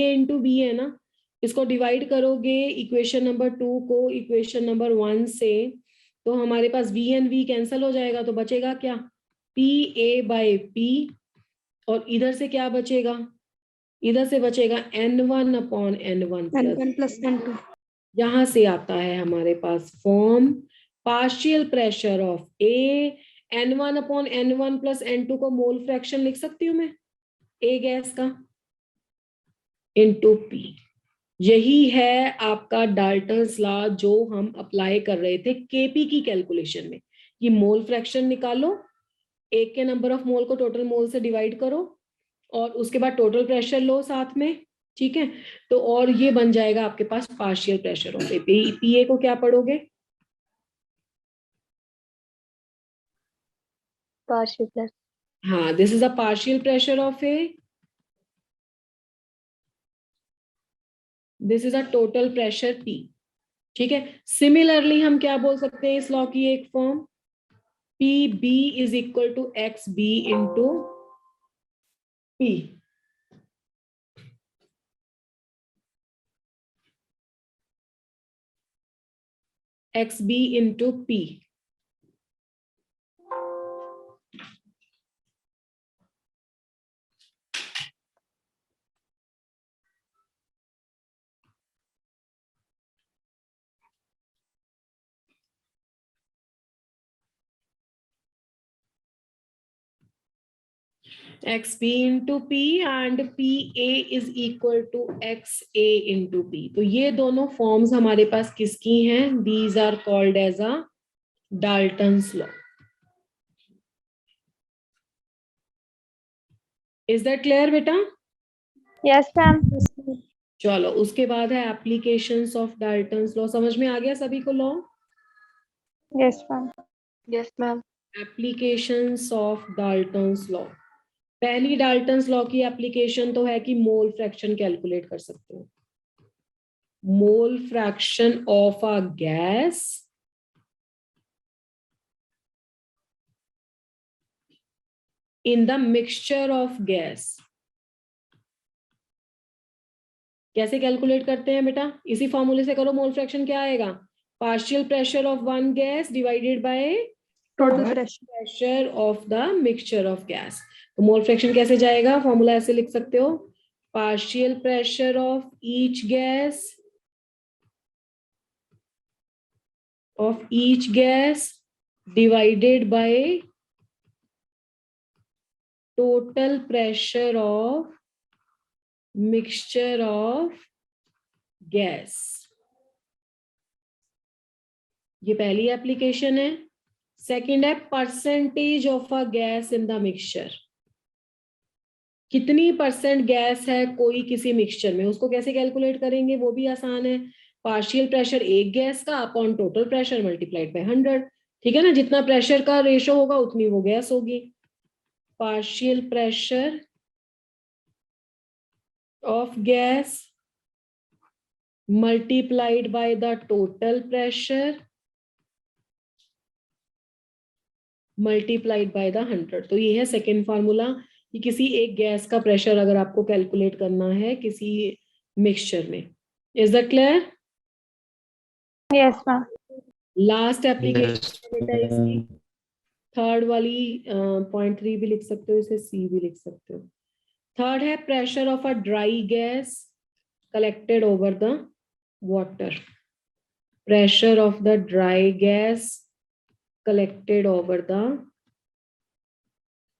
इंटू बी है ना, इसको डिवाइड करोगे इक्वेशन नंबर 2 को इक्वेशन नंबर 1 से, तो हमारे पास V एंड V कैंसिल हो जाएगा, तो बचेगा क्या? PA बाय P, और इधर से क्या बचेगा? इधर से बचेगा N1 upon N1 N1 plus N2। यहां से आता है हमारे पास form partial pressure of A। N1 upon N1 plus N2 को मोल फ्रैक्शन लिख सकती हूँ मैं ए गैस का, इनटू P। यही है आपका डाल्टन्स लॉ जो हम अप्लाई कर रहे थे केपी की कैलकुलेशन में। ये मोल फ्रैक्शन निकालो, एक के नंबर ऑफ मोल को टोटल मोल से डिवाइड करो, और उसके बाद टोटल प्रेशर लो साथ में। ठीक है, तो और ये बन जाएगा आपके पास partial pressure of A. PA को क्या पढ़ोगे? Partial plus. हाँ, this is a partial pressure of A, this is a total pressure P. ठीक है, सिमिलरली हम क्या बोल सकते हैं इस लॉ की एक form, P B is equal to X B into P. X B into P. XB into P and PA is equal to XA into P। तो ये दोनों फॉर्म्स हमारे पास किसकी हैं? These are called as a Dalton's law। Is that clear बेटा? Yes ma'am. चलो, उसके बाद है एप्लीकेशंस ऑफ डाल्टन्स लॉ। समझ में आ गया सभी को law? Yes ma'am. Yes ma'am. Applications of Dalton's law. पहली डाल्टन्स लॉ की एप्लीकेशन तो है कि मोल फ्रैक्शन कैलकुलेट कर सकते हो। Mole fraction of a gas in the mixture of gas. कैसे कैलकुलेट करते हैं बेटा? इसी फॉर्मूले से करो। मोल फ्रैक्शन क्या आएगा? Partial pressure of one gas divided by total pressure. Pressure of the mixture of gas. तो मोल फ्रैक्शन कैसे जाएगा? फॉर्मूला ऐसे लिख सकते हो, partial pressure of each gas divided by total pressure of mixture of gas. ये पहली application है। सेकंड है percentage of a gas in the mixture. कितनी परसेंट गैस है कोई किसी मिक्सचर में, उसको कैसे कैलकुलेट करेंगे? वो भी आसान है। पार्शियल प्रेशर एक गैस का upon total pressure multiplied by 100, ठीक है ना, जितना प्रेशर का रेशो होगा उतनी वो गैस होगी। Partial pressure of gas multiplied by the total pressure multiplied by the 100। तो ये है सेकेंड फार्मूला कि किसी एक गैस का प्रेशर अगर आपको कैलकुलेट करना है किसी मिक्सचर में। Is that clear? Yes ma'am. Last application बेटा इसकी थर्ड वाली, 0.3 भी लिख सकते हो, इसे सी भी लिख सकते हो। थर्ड है pressure of a dry gas collected over the water. Pressure of the dry gas collected over the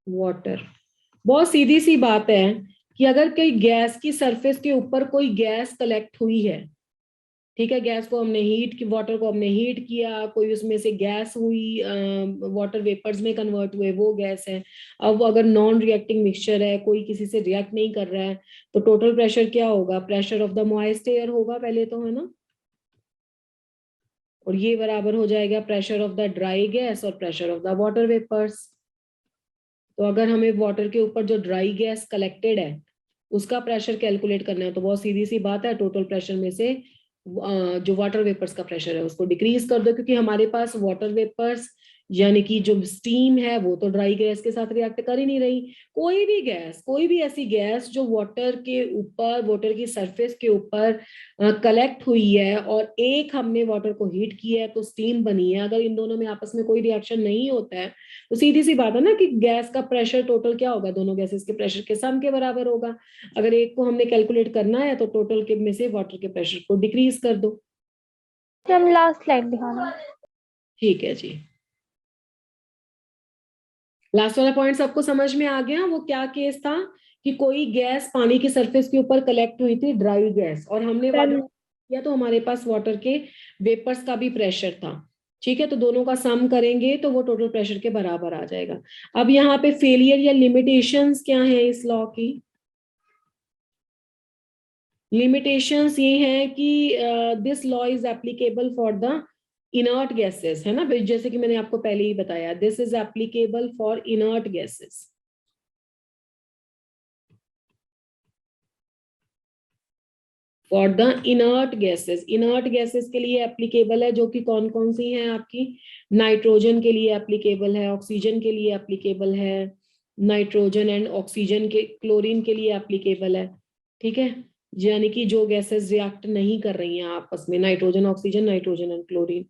water. बहुत सीधी सी बात है कि अगर कोई गैस की सरफेस के ऊपर कोई गैस कलेक्ट हुई है, ठीक है, गैस को हमने हीट की, वाटर को हमने हीट किया, कोई उसमें से गैस हुई, वाटर वेपर्स में कन्वर्ट हुए, वो गैस है। अब अगर नॉन रिएक्टिंग मिक्सचर है, कोई किसी से रिएक्ट नहीं कर रहा है, तो टोटल प्रेशर क्या होगा? Pressure of the moist air होगा पहले तो, है ना, और ये बराबर हो जाएगा pressure of the dry gas और pressure of the water vapours. तो अगर हमें वाटर के ऊपर जो ड्राई गैस कलेक्टेड है उसका प्रेशर कैलकुलेट करना है, तो बहुत सीधी सी बात है, टोटल प्रेशर में से जो वाटर वेपर्स का प्रेशर है उसको डिक्रीज कर दो, क्योंकि हमारे पास वाटर वेपर्स यानी कि जो स्टीम है वो तो ड्राई गैस के साथ रिएक्ट कर ही नहीं रही। कोई भी गैस, कोई भी ऐसी गैस जो वाटर के ऊपर, वाटर की सरफेस के ऊपर कलेक्ट हुई है और एक हमने वाटर को हीट किया है तो स्टीम बनी है, अगर इन दोनों में आपस में कोई रिएक्शन नहीं होता है तो सीधी सी बात है ना कि गैस का प्रेशर टोटल क्या होगा? दोनों गैसेस के प्रेशर के सम के बराबर होगा। अगर एक को हमने कैलकुलेट करना है तो टोटल के में से वाटर के प्रेशर को डिक्रीज कर दो। हम लास्ट स्लाइड दिखाना। ठीक है जी, लास्ट वाला पॉइंट सबको समझ में आ गया? वो क्या केस था कि कोई गैस पानी की सरफेस के ऊपर कलेक्ट हुई थी, ड्राई गैस, और हमने वाटर किया तो हमारे पास वाटर के वेपर्स का भी प्रेशर था, ठीक है, तो दोनों का सम करेंगे तो वो टोटल प्रेशर के बराबर आ जाएगा। अब यहाँ पे फेलियर या लिमिटेशंस क्या है इस लॉ की? लिमिटेशंस ये है कि this law is applicable for the inert gases, है ना, जैसे कि मैंने आपको पहले ही बताया, this is applicable for inert gases. For the inert gases, inert gases के लिए एप्लीकेबल है, जो कि कौन कौन सी हैं आपकी? नाइट्रोजन के लिए एप्लीकेबल है, ऑक्सीजन के लिए एप्लीकेबल है, नाइट्रोजन एंड ऑक्सीजन के, क्लोरीन के लिए एप्लीकेबल है, ठीक है, यानी कि जो गैसेस रिएक्ट नहीं कर रही हैं आपस में, nitrogen oxygen, nitrogen and chlorine.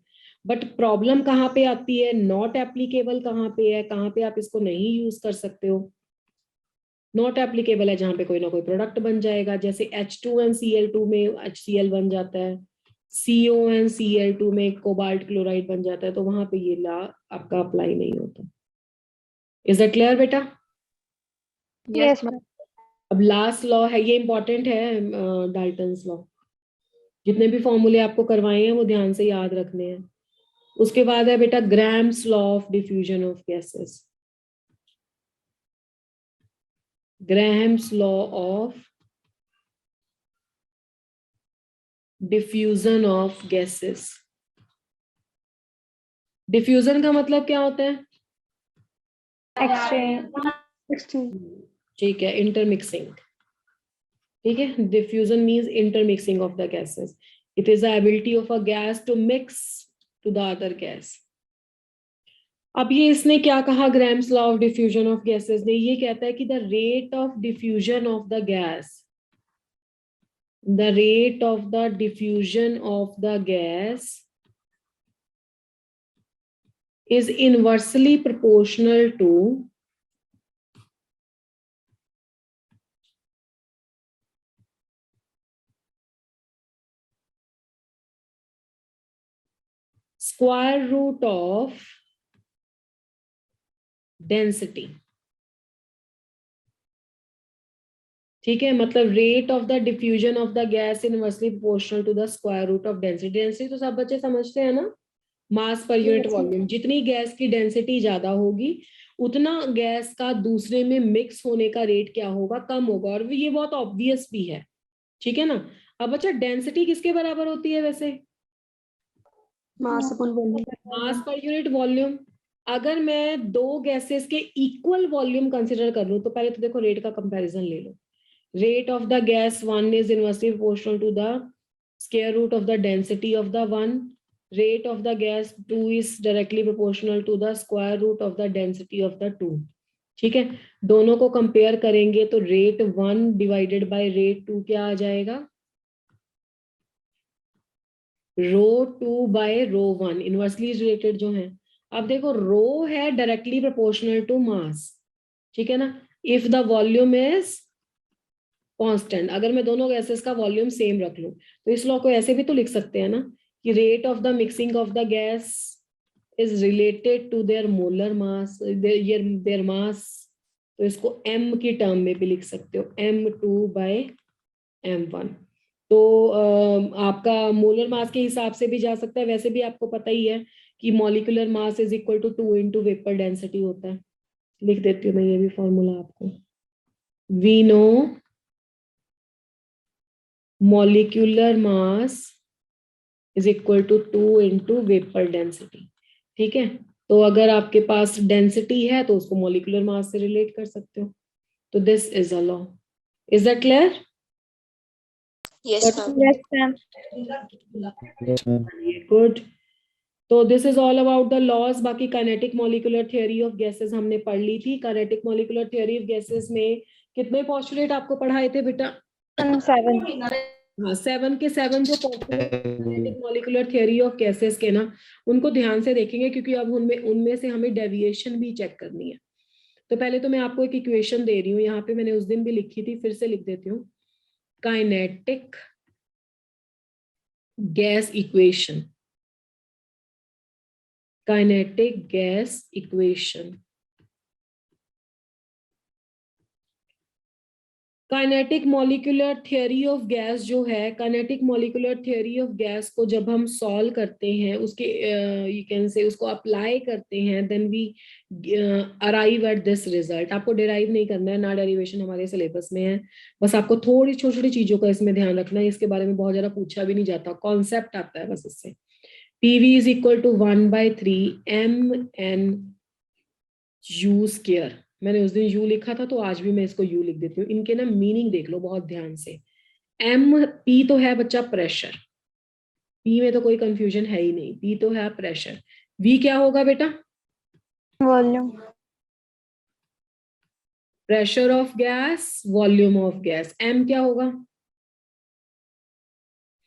But problem कहाँ पे आती है? नॉट एप्लीकेबल कहाँ पे है, कहाँ पे आप इसको नहीं यूज कर सकते हो? नॉट एप्लीकेबल है जहां पे कोई ना कोई प्रोडक्ट बन जाएगा, जैसे H2NCl2 में HCl बन जाता है, CONCl2 में कोबाल्ट क्लोराइड बन जाता है, तो वहां पे ये लॉ आपका अप्लाई नहीं होता। इज दैट क्लियर बेटा? Yes ma'am. अब लास्ट लॉ है, ये इंपॉर्टेंट है, डाल्टन्स लॉ। जितने भी फॉर्मूले आपको करवाए हैं वो ध्यान से याद रखने हैं। उसके बाद है बेटा grams law of diffusion of gases. Graham's law of diffusion of gases। Diffusion का मतलब क्या होता है? एक्सचेंज। ठीक है, इंटरमिक्सिंग, ठीक है, diffusion means intermixing of the gases. It is the ability of a gas to mix to the other gas. अब ये इसने क्या कहा, Graham's law of diffusion of gases ने ये कहता है कि the rate of diffusion of the gas, the rate of the diffusion of the gas is inversely proportional to square root of density। ठीक है, मतलब rate of the diffusion of the gas inversely proportional to the square root of density. Density तो सब बच्चे समझते हैं ना, mass per unit volume. जितनी गैस की डेंसिटी ज्यादा होगी उतना गैस का दूसरे में मिक्स होने का रेट क्या होगा? कम होगा। और ये बहुत ऑब्वियस भी है, ठीक है ना। अब बच्चा डेंसिटी किसके बराबर होती है वैसे? Mass upon volume. मास पर यूनिट वॉल्यूम। अगर मैं दो गैसेस के इक्वल वॉल्यूम कंसिडर कर लूं तो पहले तो देखो रेट का कंपैरिजन ले लो। Rate of the gas 1 is inversely proportional to the square root of the density of the 1. Rate of the gas 2 is directly proportional to the square root of the density of the 2. ठीक है, दोनों को compare करेंगे तो rate 1 divided by rate 2 क्या आ जाएगा? रो 2 bye रो 1, inversely related जो है। अब देखो रो है डायरेक्टली प्रोपोर्शनल टू मास, ठीक है ना, if the volume is constant. अगर मैं दोनों गैसेस का वॉल्यूम सेम रख लूं तो इस लॉ को ऐसे भी तो लिख सकते हैं ना कि rate of the mixing of the gas is related to their molar mass, their mass. तो इसको m की टर्म में भी लिख सकते हो, m2 बाय m1। तो आपका मोलर मास के हिसाब से भी जा सकता है, वैसे भी आपको पता ही है कि molecular mass is equal to 2 into vapour density होता है। लिख देती हूँ मैं ये भी फॉर्मूला आपको। We know molecular mass is equal to 2 into vapor density। ठीक है, तो अगर आपके पास डेंसिटी है तो उसको मोलिकुलर मास से रिलेट कर सकते हो। तो this is a law. Is that clear? Yes, ma'am. Yes, ma'am. Good. तो this is all about the laws. बाकी kinetic molecular theory of gases हमने पढ़ ली थी। Kinetic molecular theory of gases में कितने पोस्टुलेट आपको पढ़ाए थे बेटा? 7. हाँ, 7 के 7 जो kinetic molecular theory of gases के ना, उनको ध्यान से देखेंगे क्योंकि अब उनमें से हमें डेविएशन भी चेक करनी है। तो पहले तो मैं आपको एक इक्वेशन दे रही हूँ, यहाँ पे मैंने उस दिन भी लिखी थी, फिर से लिख देती हूँ। Kinetic gas equation, kinetic gas equation. Kinetic molecular theory of gas जो है, kinetic molecular theory of gas को जब हम सॉल्व करते हैं, उसके यू कैन से उसको अप्लाई करते हैं, then we arrive at this result. आपको डिराइव नहीं करना है, ना डेरिवेशन हमारे सिलेबस में है, बस आपको थोड़ी छोटी छोटी चीजों का इसमें ध्यान रखना है। इसके बारे में बहुत ज्यादा पूछा भी नहीं जाता, कॉन्सेप्ट आता है बस इससे। PV is equal to 1/3 mn/u square. मैंने उस दिन u लिखा था तो आज भी मैं इसको u लिख देती हूँ। इनके ना मीनिंग देख लो बहुत ध्यान से। m p तो है बच्चा प्रेशर, p में तो कोई कंफ्यूजन है ही नहीं, p तो है प्रेशर। v क्या होगा बेटा? Volume. Pressure of gas, volume of gas. m क्या होगा?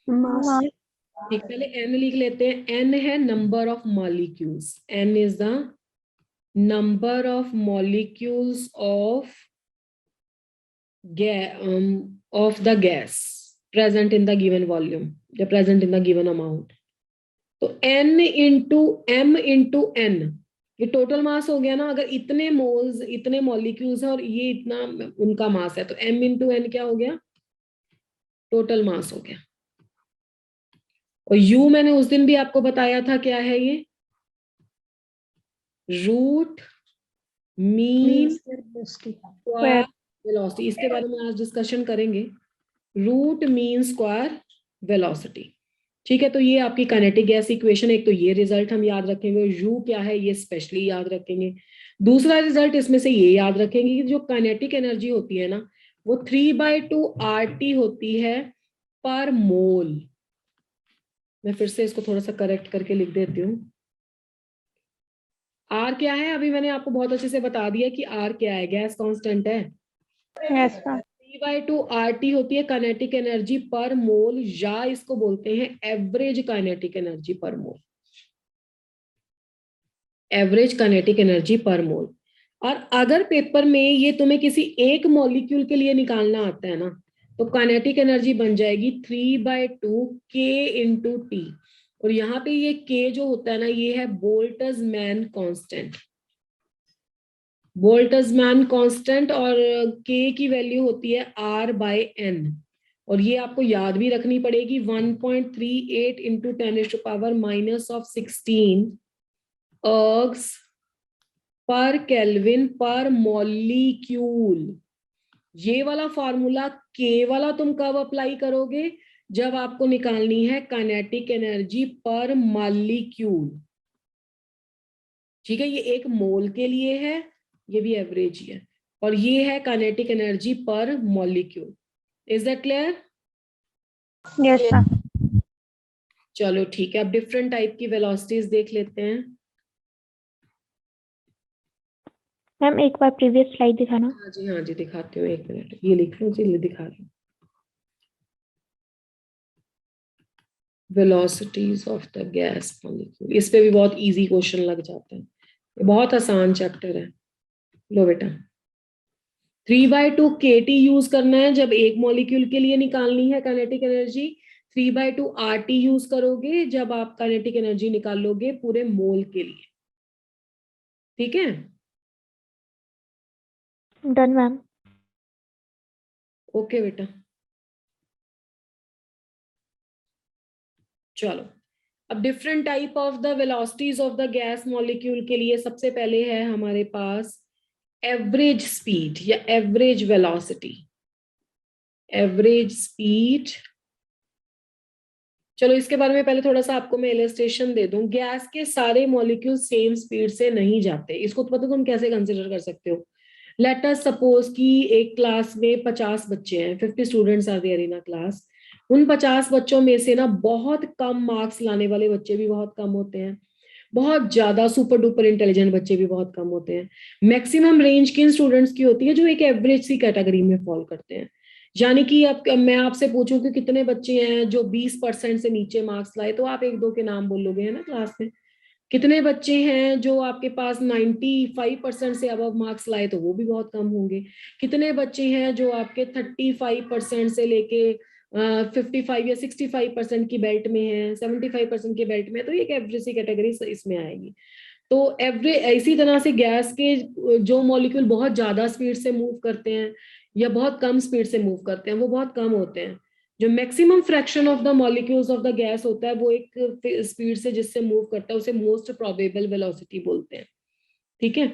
मास। ठीक, पहले n लिख लेते हैं। n है number of molecules, n is the number of molecules of the gas present in the given volume, the present in the given amount। तो n into m into n, ये टोटल मास हो गया ना। अगर इतने moles, इतने molecules है और ये इतना उनका मास है, तो m इंटू n क्या हो गया? टोटल मास हो गया। और u मैंने उस दिन भी आपको बताया था क्या है ये? Root mean square velocity. इसके बारे में आज डिस्कशन करेंगे, रूट मीन स्क्वायर वेलोसिटी। ठीक है, तो ये आपकी काइनेटिक गैस इक्वेशन। एक तो ये रिजल्ट हम याद रखेंगे, यू क्या है ये स्पेशली याद रखेंगे। दूसरा रिजल्ट इसमें से ये याद रखेंगे कि जो काइनेटिक एनर्जी होती है ना, वो 3/2 RT होती है पर मोल। मैं फिर से इसको थोड़ा सा करेक्ट करके लिख देती हूँ। आर क्या है? अभी मैंने आपको बहुत अच्छे से बता दिया कि आर क्या है, गैस कांस्टेंट है। Yes ma'am. 3/2 RT होती है काइनेटिक एनर्जी पर मोल, या इसको बोलते हैं एवरेज काइनेटिक एनर्जी पर मोल, एवरेज काइनेटिक एनर्जी पर मोल। और अगर पेपर में ये तुम्हें किसी एक मॉलिक्यूल के लिए निकालना आता है ना, तो काइनेटिक एनर्जी बन जाएगी 3/2 K इंटू टी। और यहाँ पे ये K जो होता है ना, ये है बोल्ट्जमैन कांस्टेंट। बोल्ट्जमैन कांस्टेंट, और K की वैल्यू होती है R/N। और ये आपको याद भी रखनी पड़ेगी, 1.38 इंटू 10⁻⁻16 अर्ग्स पर केल्विन पर मॉलिक्यूल। ये वाला फॉर्मूला K वाला तुम कब अप्लाई करोगे? जब आपको निकालनी है काइनेटिक एनर्जी पर मॉलिक्यूल। ठीक है, ये एक मोल के लिए है, ये भी एवरेज ही है, और ये है काइनेटिक एनर्जी पर molecule. Is that clear? Yes ma'am. चलो ठीक है, अब डिफरेंट टाइप की वेलोसिटीज देख लेते हैं। मैम एक बार प्रीवियस स्लाइड दिखाना। हाँ जी दिखाती हूँ, 1 मिनट, ये लिख लो, चलिए दिखा रही हूँ। Velocities of the gas molecule, इस पे भी बहुत इजी क्वेश्चन लग जाते हैं, ये बहुत आसान चैप्टर है। लो बेटा, 3/2 kT यूज करना है जब एक मॉलिक्यूल के लिए निकालनी है काइनेटिक एनर्जी। 3/2 RT यूज करोगे जब आप काइनेटिक एनर्जी निकालोगे पूरे मोल के लिए। ठीक है, डन मैम। ओके बेटा। चलो, अब different type of the velocities of the gas molecule के लिए सबसे पहले है हमारे पास एवरेज स्पीड या एवरेज वेलोसिटी। एवरेज स्पीड, चलो इसके बारे में पहले थोड़ा सा आपको मैं इलस्ट्रेशन दे दूं। गैस के सारे मॉलिक्यूल सेम स्पीड से नहीं जाते, इसको तो पता तुम कैसे कंसिडर कर सकते हो। लेट अस सपोज कि एक क्लास में 50 बच्चे हैं, 50 students are there in a class. उन 50 बच्चों में से ना बहुत कम मार्क्स लाने वाले बच्चे भी बहुत कम होते हैं, बहुत ज्यादा सुपर डुपर इंटेलिजेंट बच्चे भी बहुत कम होते हैं। मैक्सिमम रेंज किन स्टूडेंट्स की होती है? जो एक एवरेज सी कैटेगरी में फॉल करते हैं। यानी कि अब मैं आपसे पूछूं कि कितने बच्चे हैं जो 20% से नीचे मार्क्स लाए, तो आप 1-2 के नाम बोलोगे, है ना क्लास में। कितने बच्चे हैं जो आपके पास 95% से अबव मार्क्स लाए, तो वो भी बहुत कम होंगे। कितने बच्चे हैं जो आपके 35% से लेके 55 या 65% की बेल्ट में है, 75% की बेल्ट में, तो एक एवरेज सी कैटेगरी इसमें आएगी। तो एवरेज इसी तरह से गैस के जो मॉलिक्यूल बहुत ज्यादा स्पीड से मूव करते हैं या बहुत कम स्पीड से मूव करते हैं, वो बहुत कम होते हैं। जो maximum fraction of the molecules of the gas होता है, वो एक स्पीड से जिससे मूव करता है उसे मोस्ट प्रोबेबल वेलोसिटी बोलते हैं। ठीक है,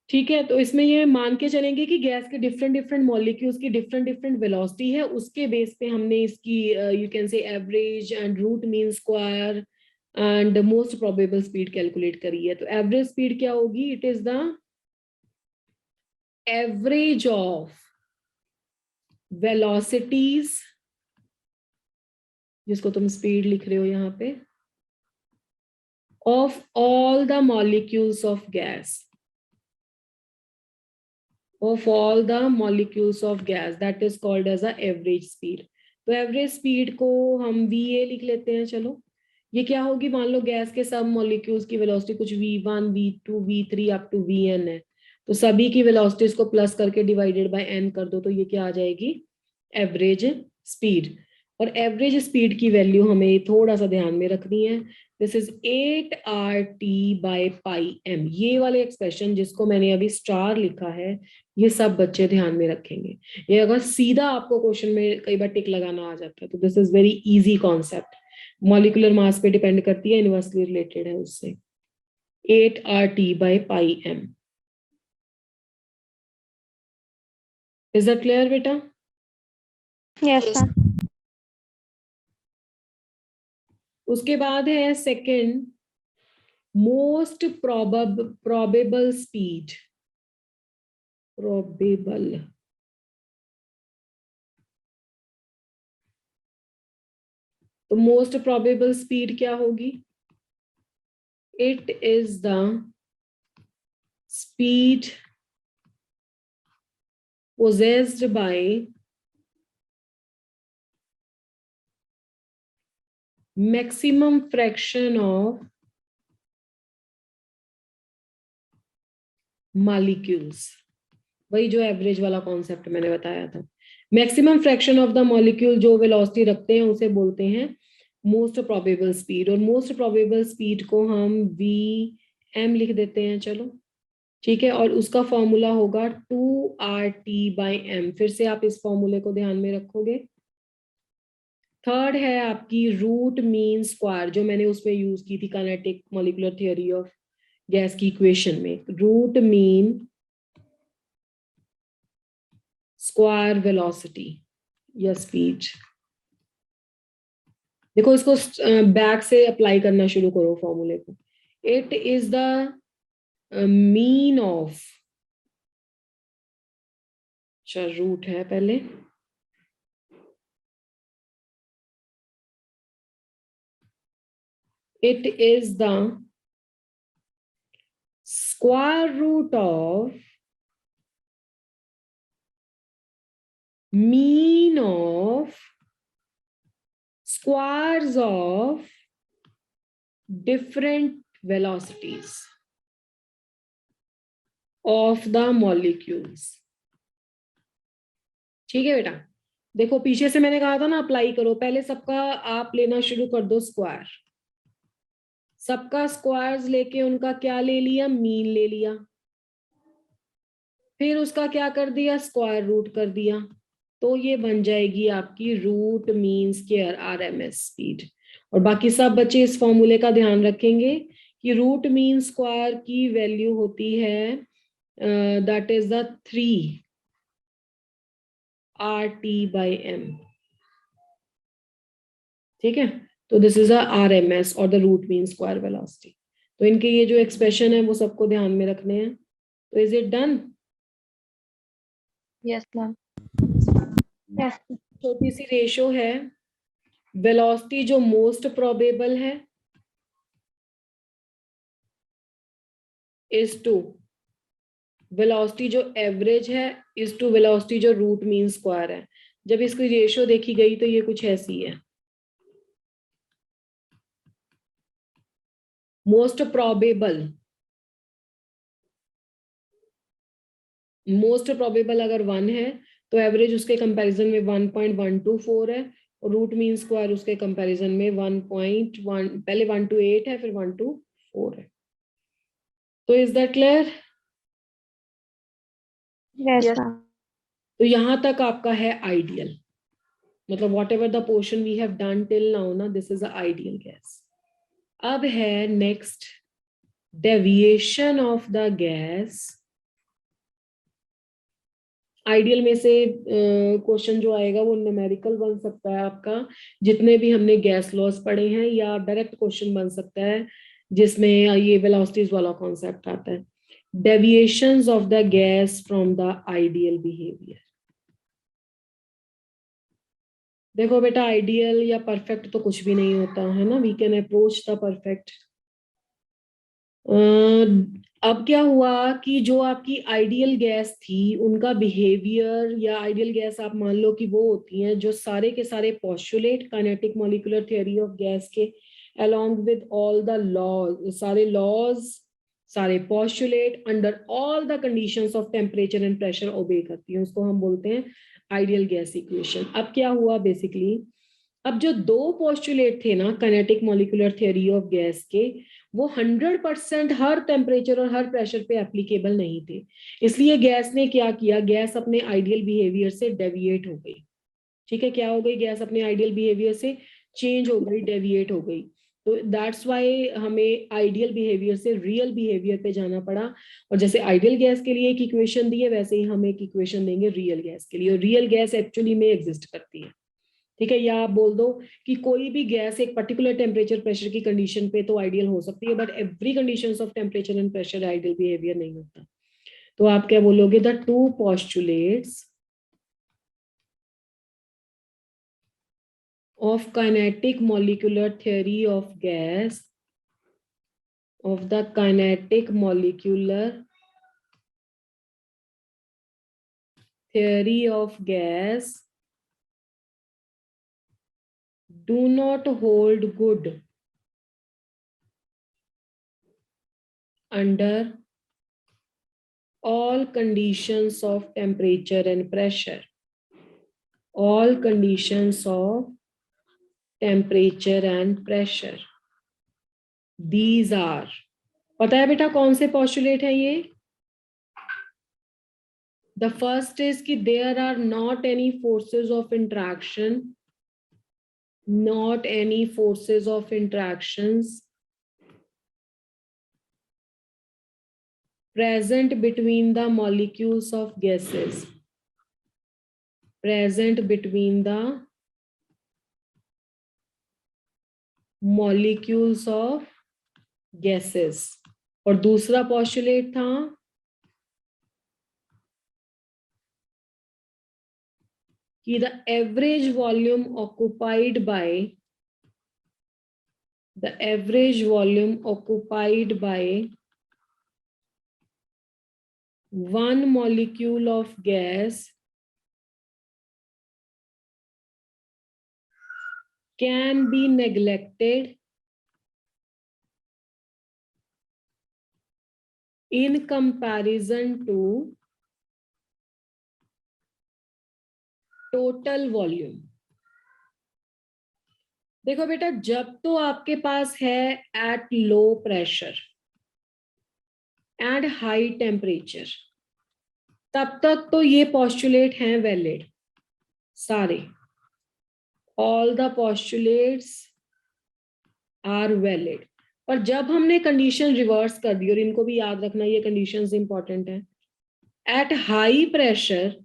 ठीक है, तो इसमें ये मान के चलेंगे कि गैस के डिफरेंट डिफरेंट मॉलिक्यूल्स की डिफरेंट डिफरेंट वेलोसिटी है, उसके बेस पे हमने इसकी you can say average and root mean square and most probable speed calculate करी है। तो एवरेज स्पीड क्या होगी? It is the average of velocities, जिसको तुम स्पीड लिख रहे हो यहाँ पे, of all the molecules of gas, of all the molecules of gas, that is called as a average speed। तो एवरेज स्पीड को हम VA लिख लेते हैं। चलो, ये क्या होगी? मान लो गैस के सब मॉलिक्यूल्स की वेलोसिटी कुछ V1 V2 V3 up to Vn है, तो सभी की वेलोसिटीज को प्लस करके डिवाइडेड बाय n कर दो, तो ये क्या आ जाएगी? Average speed. और एवरेज स्पीड की वैल्यू हमें थोड़ा सा ध्यान में रखनी है। This is 8RT/πm। ये वाले एक्सप्रेशन जिसको मैंने अभी स्टार लिखा है, ये सब बच्चे ध्यान में रखेंगे। ये अगर सीधा आपको क्वेश्चन में कई बार टिक लगाना आ जाता है, तो this is very easy concept. Molecular mass पे डिपेंड करती है, इनवर्सली रिलेटेड है उससे। 8RT/πm। इज दैट क्लियर बेटा? Yes ma'am. उसके बाद है second, most probable speed. Probable, तो मोस्ट प्रोबेबल स्पीड क्या होगी? It is the speed possessed by maximum fraction of molecules। वही जो एवरेज वाला कॉन्सेप्ट मैंने बताया था। Maximum fraction of the molecule जो वेलोसिटी रखते हैं उसे बोलते हैं मोस्ट प्रोबेबल स्पीड। और मोस्ट प्रोबेबल स्पीड को हम Vm लिख देते हैं। चलो ठीक है, और उसका फॉर्मूला होगा 2RT/m। फिर से आप इस फॉर्मूले को ध्यान में रखोगे। थर्ड है आपकी रूट मीन स्क्वायर, जो मैंने उसमें यूज की थी kinetic molecular theory of gas की इक्वेशन में। रूट मीन स्क्वायर वेलोसिटी या स्पीड। देखो इसको बैक से अप्लाई करना शुरू करो फॉर्मूले को. It is the mean of, अच्छा रूट है पहले, it is the square root of mean of squares of different velocities of the molecules. ठीक है बेटा, देखो पीछे से मैंने कहा था ना अप्लाई करो, पहले सबका आप लेना शुरू कर दो स्क्वायर, सबका स्क्वायर्स लेके उनका क्या ले लिया, मीन ले लिया, फिर उसका क्या कर दिया, स्क्वायर रूट कर दिया, तो ये बन जाएगी आपकी root mean square RMS speed. और बाकी सब बच्चे इस फॉर्मूले का ध्यान रखेंगे कि रूट मीन स्क्वायर की वैल्यू होती है दैट इज द 3 RT/m. ठीक है, तो दिस इज RMS और the root mean square velocity. तो इनके ये जो एक्सप्रेशन है वो सबको ध्यान में रखने हैं. तो is it done? Yes, ma'am. Yes. छोटी सी रेशो है, वेलोसिटी जो मोस्ट प्रोबेबल है इज टू वेलोसिटी जो एवरेज है इज टू वेलोसिटी जो रूट मीन स्क्वायर है. जब इसकी रेशो देखी गई तो ये कुछ ऐसी है. मोस्ट प्रोबेबल अगर 1 है तो एवरेज उसके कंपैरिजन में 1.124 है और रूट मीन स्क्वायर उसके कंपैरिजन में 1.1, पहले 1 to 8 है फिर 1 to 4 है. तो is that clear? Yes, ma'am. तो यहां तक आपका है आइडियल, मतलब whatever the portion we have done till now ना, this is a ideal gas. अब है next deviation of the gas. Ideal में से क्वेश्चन जो आएगा वो न्यूमेरिकल बन सकता है आपका, जितने भी हमने गैस लॉस पढ़े हैं, या डायरेक्ट क्वेश्चन बन सकता है जिसमें ये वेलोसिटीज वाला कॉन्सेप्ट आता है. Deviations of the gas from the ideal behaviour. देखो बेटा, आइडियल या परफेक्ट तो कुछ भी नहीं होता है ना, we can approach the perfect. अब क्या हुआ कि जो आपकी आइडियल गैस थी उनका बिहेवियर, या आइडियल गैस आप मान लो कि वो होती हैं जो सारे के सारे postulate kinetic molecular theory of gas के along with all the laws, सारे लॉज, सारे postulate under all the conditions of temperature and pressure obey करती हैं. उसको हम बोलते हैं आइडियल गैस इक्वेशन. अब क्या हुआ बेसिकली, अब जो 2 पोस्टुलेट थे ना kinetic molecular theory of gas के, वो 100% हर टेम्परेचर और हर प्रेशर पे एप्लीकेबल नहीं थे. इसलिए गैस ने क्या किया, गैस अपने आइडियल बिहेवियर से डेविएट हो गई. ठीक है, क्या हो गई, गैस अपने आइडियल बिहेवियर से चेंज हो गई, डेविएट हो गई. तो दैट्स वाई हमें आइडियल बिहेवियर से रियल बिहेवियर पे जाना पड़ा. और जैसे आइडियल गैस के लिए एक इक्वेशन दी है, वैसे ही हम एक इक्वेशन देंगे रियल गैस के लिए. और रियल गैस एक्चुअली में एग्जिस्ट करती है. ठीक है, या आप बोल दो कि कोई भी गैस एक पर्टिकुलर टेम्परेचर प्रेशर की कंडीशन पे तो आइडियल हो सकती है, but every conditions of temperature and pressure ideal behaviour नहीं होता. तो आप क्या बोलोगे, the 2 postulates of kinetic molecular theory of gas, of the kinetic molecular theory of gas do not hold good under all conditions of temperature and pressure. All conditions of temperature and pressure. These are, पता है बेटा कौन से postulate हैं ये? The first is कि there are not any forces of interaction, not any forces of interactions present between the molecules of gases, present between the molecules of gases, और दूसरा पॉस्टुलेट था कि the average volume occupied by one molecule of gas can be neglected in comparison to total volume. देखो बेटा, जब तो आपके पास है at low pressure and high temperature, तब तक तो ये पॉस्टुलेट हैं वैलिड सारे, all the postulates are valid. पर जब हमने कंडीशन रिवर्स कर दी, और इनको भी याद रखना, ये कंडीशंस इंपॉर्टेंट है, at high pressure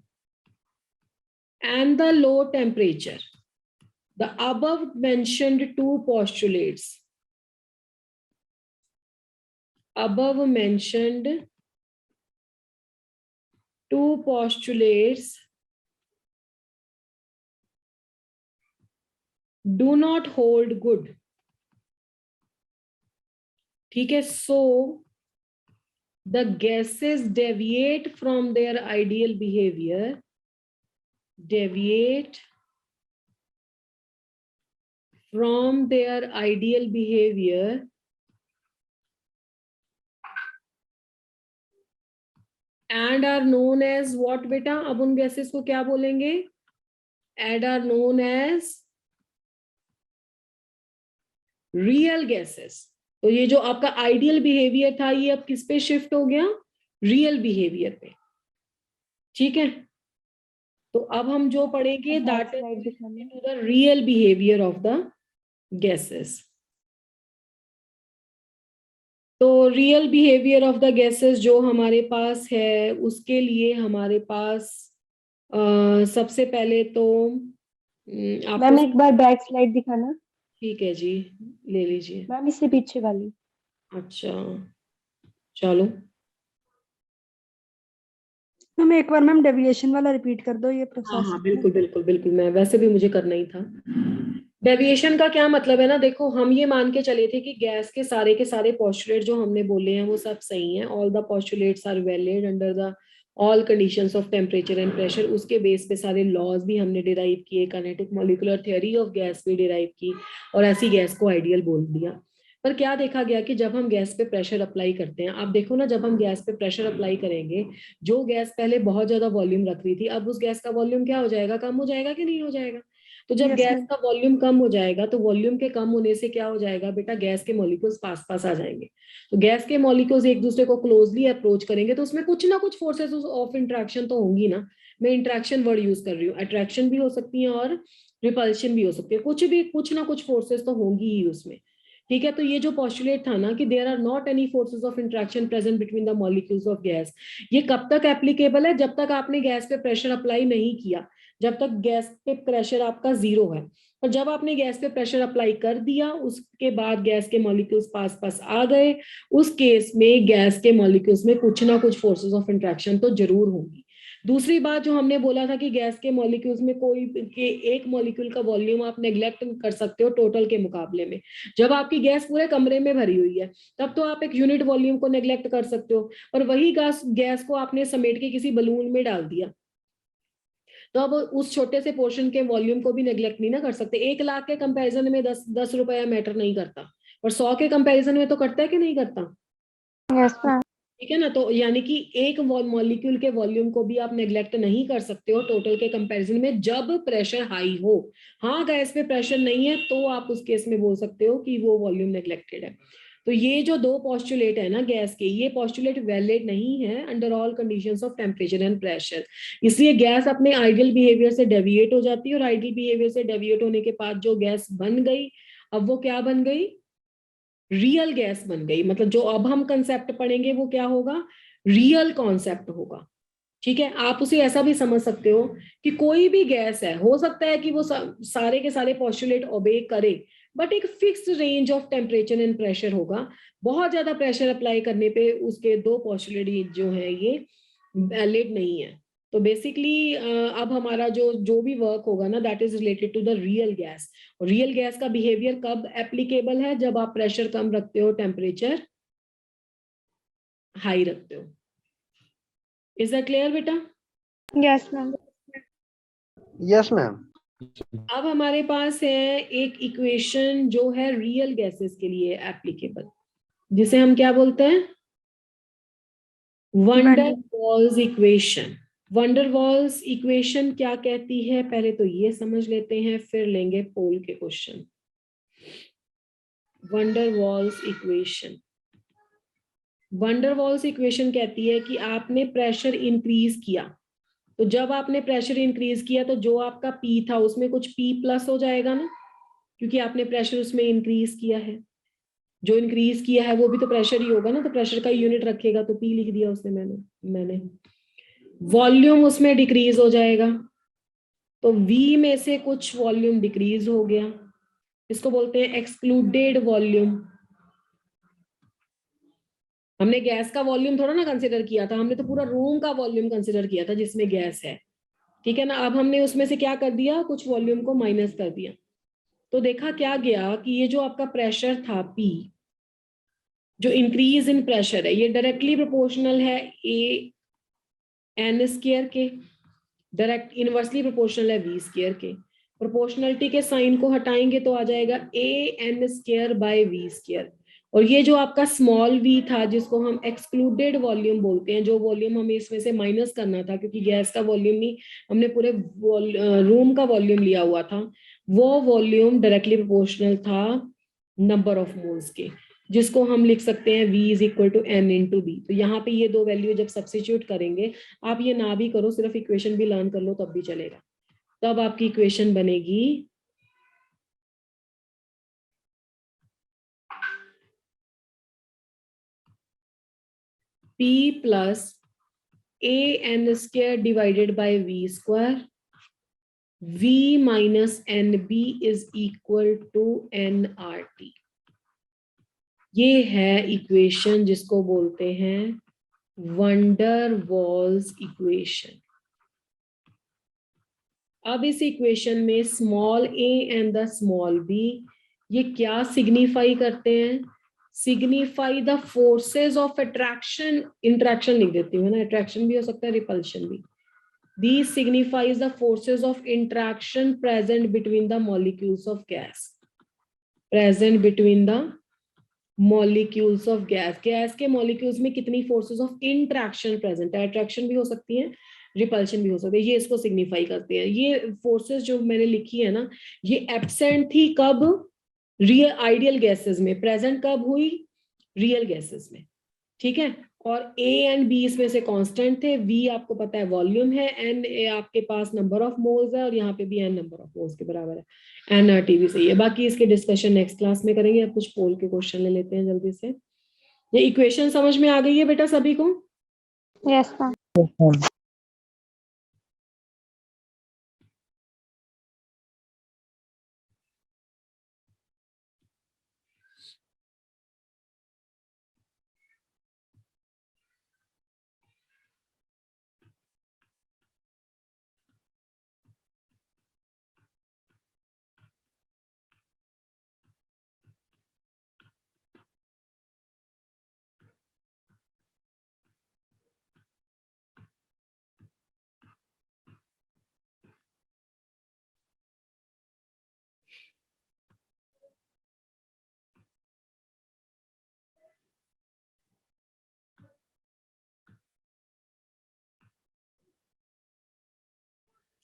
and the low temperature, the above mentioned two postulates do not hold good. ठीक है, so the gases deviate from their ideal behavior, and are known as what बेटा? अब उन gases को क्या बोलेंगे? and are known as real gases. तो ये जो आपका आइडियल बिहेवियर था, ये अब किस पे शिफ्ट हो गया? रियल बिहेवियर पे। ठीक है, तो अब हम जो पढ़ेंगे that is to the real behaviour of the gases. तो real behaviour of the gases जो हमारे पास है, उसके लिए हमारे पास सबसे पहले तो मैम एक बार बैक स्लाइड दिखाना। ठीक है जी, ले लीजिए मैम इससे पीछे वाली। अच्छा चलो मैम एक बार मैम डेविएशन वाला रिपीट कर दो ये प्रोसेस। हाँ बिल्कुल बिल्कुल बिल्कुल, मैं वैसे भी मुझे करना ही था। डेविएशन का क्या मतलब है ना, देखो हम ये मान के चले थे कि गैस के सारे पोस्टुलेट जो हमने बोले हैं वो सब सही हैं, all the postulates are valid under the all conditions of temperature and pressure. उसके बेस पे सारे लॉज भी हमने डिराइव किए, kinetic molecular theory of gas भी डिराइव की, और ऐसी गैस को आइडियल बोल दिया। पर क्या देखा गया कि जब हम गैस पे प्रेशर अप्लाई करते हैं, आप देखो ना, जब हम गैस पे प्रेशर अप्लाई करेंगे, जो गैस पहले बहुत ज्यादा वॉल्यूम रख रही थी, अब उस गैस का वॉल्यूम क्या हो जाएगा? कम हो जाएगा कि नहीं हो जाएगा? तो जब गैस का वॉल्यूम कम हो जाएगा, तो वॉल्यूम के कम होने से क्या हो जाएगा बेटा? गैस के मॉलिक्यूल्स पास पास आ जाएंगे। तो गैस के मॉलिक्यूल्स एक दूसरे को क्लोजली अप्रोच करेंगे, तो उसमें कुछ ना कुछ फोर्सेस ऑफ इंट्रैक्शन तो होंगी ना। मैं इंट्रैक्शन वर्ड यूज कर रही हूँ, अट्रैक्शन भी हो सकती है और रिपल्शन भी हो सकती है, कुछ ना कुछ फोर्सेस तो होंगी ही उसमें। ठीक है, तो ये जो पोस्टुलेट था ना कि there are not any forces of interaction present between the molecules of gas, ये कब तक एप्लीकेबल है? जब तक आपने गैस पे प्रेशर अप्लाई नहीं किया, जब तक गैस पे प्रेशर आपका 0 है। और जब आपने गैस पे प्रेशर अप्लाई कर दिया, उसके बाद गैस के मॉलिक्यूल्स पास पास आ गए, उस केस में गैस के मॉलिक्यूल्स में कुछ ना कुछ फोर्सेस ऑफ इंट्रैक्शन तो जरूर होंगी। दूसरी बात जो हमने बोला था कि गैस के मॉलिक्यूल्स में कोई के एक मॉलिक्यूल का वॉल्यूम आप नेग्लेक्ट कर सकते हो टोटल के मुकाबले में। जब आपकी गैस पूरे कमरे में भरी हुई है, तब तो आप एक यूनिट वॉल्यूम को नेग्लेक्ट कर सकते हो, और वही गैस को आपने समेट के किसी बलून में डाल दिया, तो अब उस छोटे से पोर्शन के वॉल्यूम को भी नेग्लेक्ट नहीं ना कर सकते। 1 लाख के कंपैरिजन में 10 रुपया मैटर नहीं करता, और 100 के कंपैरिजन में तो करता है कि नहीं करता? Yes ma'am. ठीक है ना, तो यानी कि एक मॉलिक्यूल के वॉल्यूम को भी आप नेग्लेक्ट नहीं कर सकते हो टोटल के कंपैरिजन में, जब प्रेशर हाई हो। हाँ, गैस पे प्रेशर नहीं है तो आप उस केस में बोल सकते हो कि वो वॉल्यूम नेग्लेक्टेड है। तो ये जो 2 पोस्टुलेट है ना गैस के, ये पोस्टुलेट वैलिड नहीं है under all conditions of temperature and pressure. इसलिए गैस अपने आइडियल बिहेवियर से डेविएट हो जाती है, और आइडियल बिहेवियर से डेविएट होने के बाद जो गैस बन गई, अब वो क्या बन गई? रियल गैस बन गई। मतलब जो अब हम कंसेप्ट पढ़ेंगे वो क्या होगा? रियल कॉन्सेप्ट होगा। ठीक है, आप उसे ऐसा भी समझ सकते हो कि कोई भी गैस है, हो सकता है कि वो सारे के सारे पोस्टुलेट ओबे करे, बट एक fixed range of temperature and pressure होगा। बहुत ज्यादा प्रेशर अप्लाई करने पे उसके दो पॉस्टुलेट जो है ये वैलिड नहीं है। तो बेसिकली अब हमारा जो जो भी वर्क होगा ना that is related to the real gas. Real gas का बिहेवियर कब एप्लीकेबल है? जब आप प्रेशर कम रखते हो, टेम्परेचर हाई रखते हो। इज दैट क्लियर बेटा? Yes, ma'am. Yes ma'am. अब हमारे पास है एक इक्वेशन जो है रियल गैसेस के लिए एप्लीकेबल, जिसे हम क्या बोलते हैं? Wonder walls equation. Wonder walls equation क्या कहती है, पहले तो ये समझ लेते हैं, फिर लेंगे पोल के question. Wonder walls equation, wonder walls equation कहती है कि आपने प्रेशर इंक्रीज किया, तो जब आपने प्रेशर इंक्रीज किया तो जो आपका पी था उसमें कुछ पी प्लस हो जाएगा ना, क्योंकि आपने प्रेशर उसमें इंक्रीज किया है। जो इंक्रीज किया है वो भी तो प्रेशर ही होगा ना, तो प्रेशर का यूनिट रखेगा, तो पी लिख दिया उसने मैंने। वॉल्यूम उसमें डिक्रीज हो जाएगा, तो वी में से कुछ वॉल्यूम डिक्रीज हो गया, इसको बोलते हैं एक्सक्लूडेड वॉल्यूम। हमने गैस का वॉल्यूम थोड़ा ना कंसिडर किया था, हमने तो पूरा रूम का वॉल्यूम कंसिडर किया था जिसमें गैस है, ठीक है ना। अब हमने उसमें से क्या कर दिया, कुछ वॉल्यूम को माइनस कर दिया, तो देखा क्या गया कि ये जो आपका प्रेशर था पी, जो इंक्रीज इन प्रेशर है, ये डायरेक्टली प्रोपोर्शनल है ए एन स्क्वायर के, डायरेक्ट इनवर्सली प्रोपोर्शनल है वी स्क्वायर के। प्रोपोर्शनलिटी के साइन को हटाएंगे तो आ जाएगा A N square by V square. और ये जो आपका स्मॉल v था जिसको हम एक्सक्लूडेड वॉल्यूम बोलते हैं, जो वॉल्यूम हमें इसमें से माइनस करना था क्योंकि गैस का वॉल्यूम नहीं, हमने पूरे रूम का वॉल्यूम लिया हुआ था, वो वॉल्यूम डायरेक्टली प्रोपोर्शनल था नंबर ऑफ मोल्स के, जिसको हम लिख सकते हैं v is equal to n into b. तो यहाँ पे ये दो वैल्यू जब सब्स्टिट्यूट करेंगे, आप ये ना भी करो, सिर्फ इक्वेशन भी लर्न कर लो तब भी चलेगा। तब आपकी इक्वेशन बनेगी P plus a N square divided by V square, v minus n b is equal to n R T. ये है इक्वेशन जिसको बोलते हैं वंडर वॉल्स इक्वेशन। अब इस इक्वेशन में small a and the small b ये क्या सिग्निफाई करते हैं? Signify the forces of attraction, interaction लिख देती हूँ ना, अट्रैक्शन भी हो सकता है, रिपल्शन भी। These signifies the forces of interaction present between the molecules of gas. Present between the molecules of gas. Gas के molecules में कितनी forces of interaction present है? Attraction भी हो सकती है, रिपल्शन भी हो सकती है, ये इसको सिग्निफाई करते हैं। ये फोर्सेस जो मैंने लिखी है ना, ये एब्सेंट थी कब? रियल आइडियल गैसेस में। प्रेजेंट कब हुई? रियल गैसेस में, ठीक है। और A एंड B इसमें से कांस्टेंट थे, V आपको पता है वॉल्यूम है, N आपके पास नंबर ऑफ मोल्स है, और यहाँ पे भी N नंबर ऑफ मोल्स के बराबर है। NRT भी सही है। बाकी इसके डिस्कशन नेक्स्ट क्लास में करेंगे। अब कुछ पोल के क्वेश्चन ले लेते हैं जल्दी से। ये इक्वेशन समझ में आ गई है बेटा सभी को? Yes, ma'am.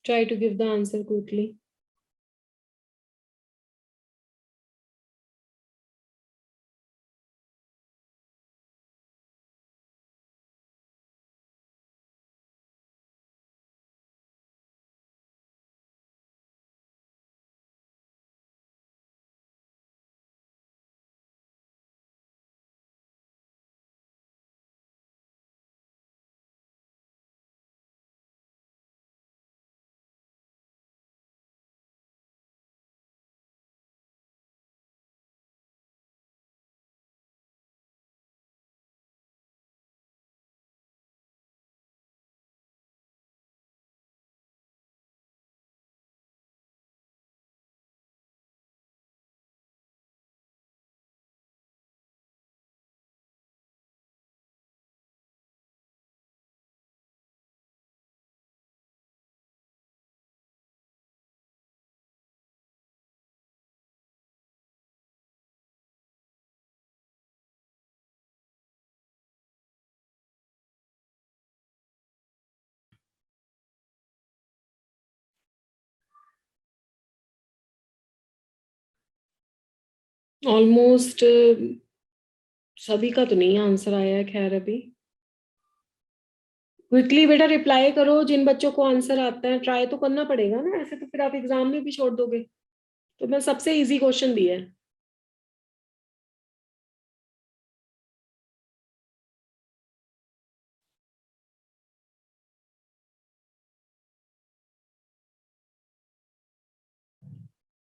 Try to give the answer quickly. Almost सभी का तो नहीं आंसर आया है, खैर अभी क्विकली बेटा रिप्लाई करो जिन बच्चों को आंसर आता है, ट्राई तो करना पड़ेगा ना, ऐसे तो फिर आप एग्जाम में भी छोड़ दोगे। तो मैं सबसे इजी क्वेश्चन दिया है।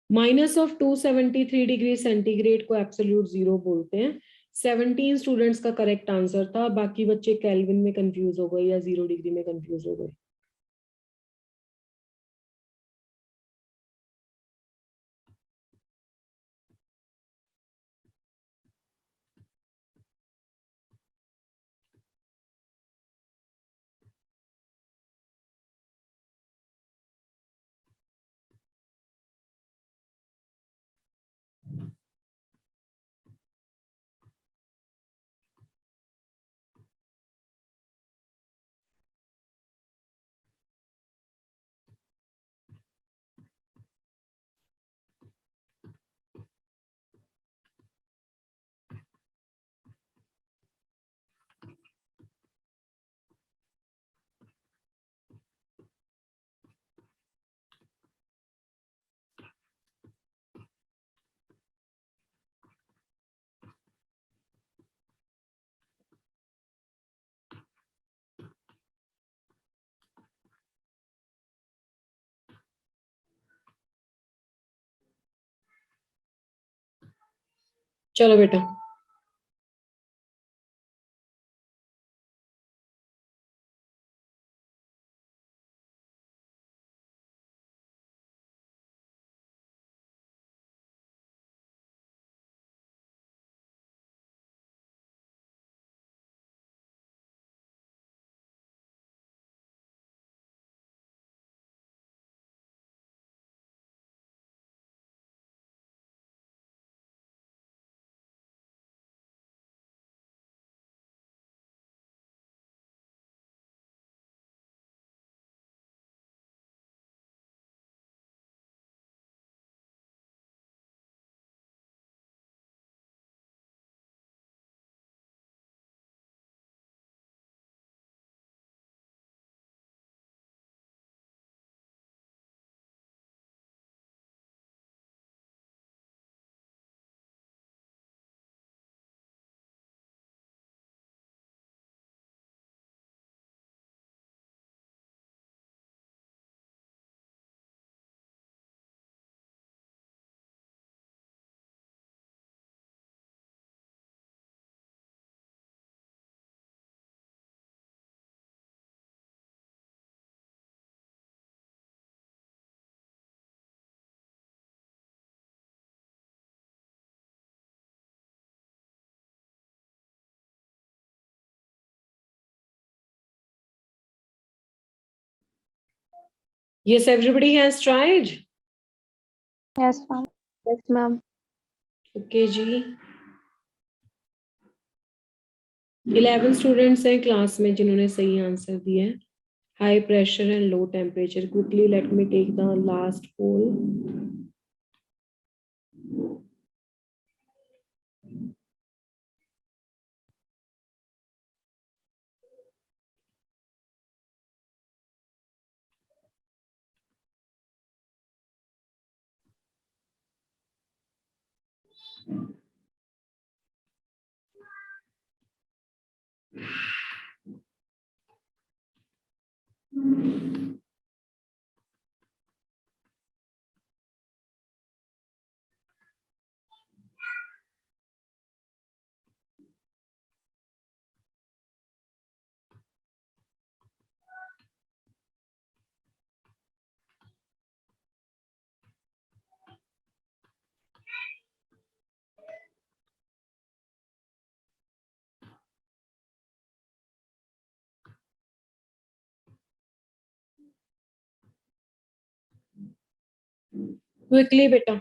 माइनस ऑफ 273 डिग्री सेंटीग्रेड को एब्सोल्यूट जीरो बोलते हैं। 17 स्टूडेंट्स का करेक्ट आंसर था, बाकी बच्चे केल्विन में कंफ्यूज हो गए या 0 डिग्री में कंफ्यूज हो गए। चलो बेटा, yes everybody has tried. Yes, ma'am. Yes, ma'am. Okay जी, 11 स्टूडेंट्स हैं क्लास में जिन्होंने सही आंसर दिया है। High pressure and low temperature, quickly let me take the last poll. Quickly बेटा।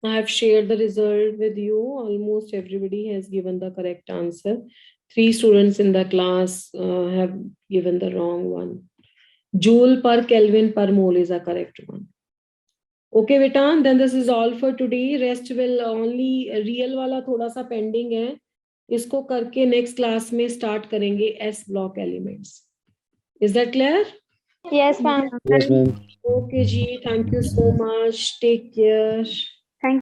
I have shared the result with you. Almost everybody has given the correct answer. 3 students in the class have given the wrong one. Joule per Kelvin per mole is a correct one. Okay, Vitan, then this is all for today. Rest will only real वाला थोड़ा सा pending है. इसको करके next class में start करेंगे S block elements. Is that clear? Yes, ma'am. Yes, ma'am. Okay, ji. Thank you so much. Take care.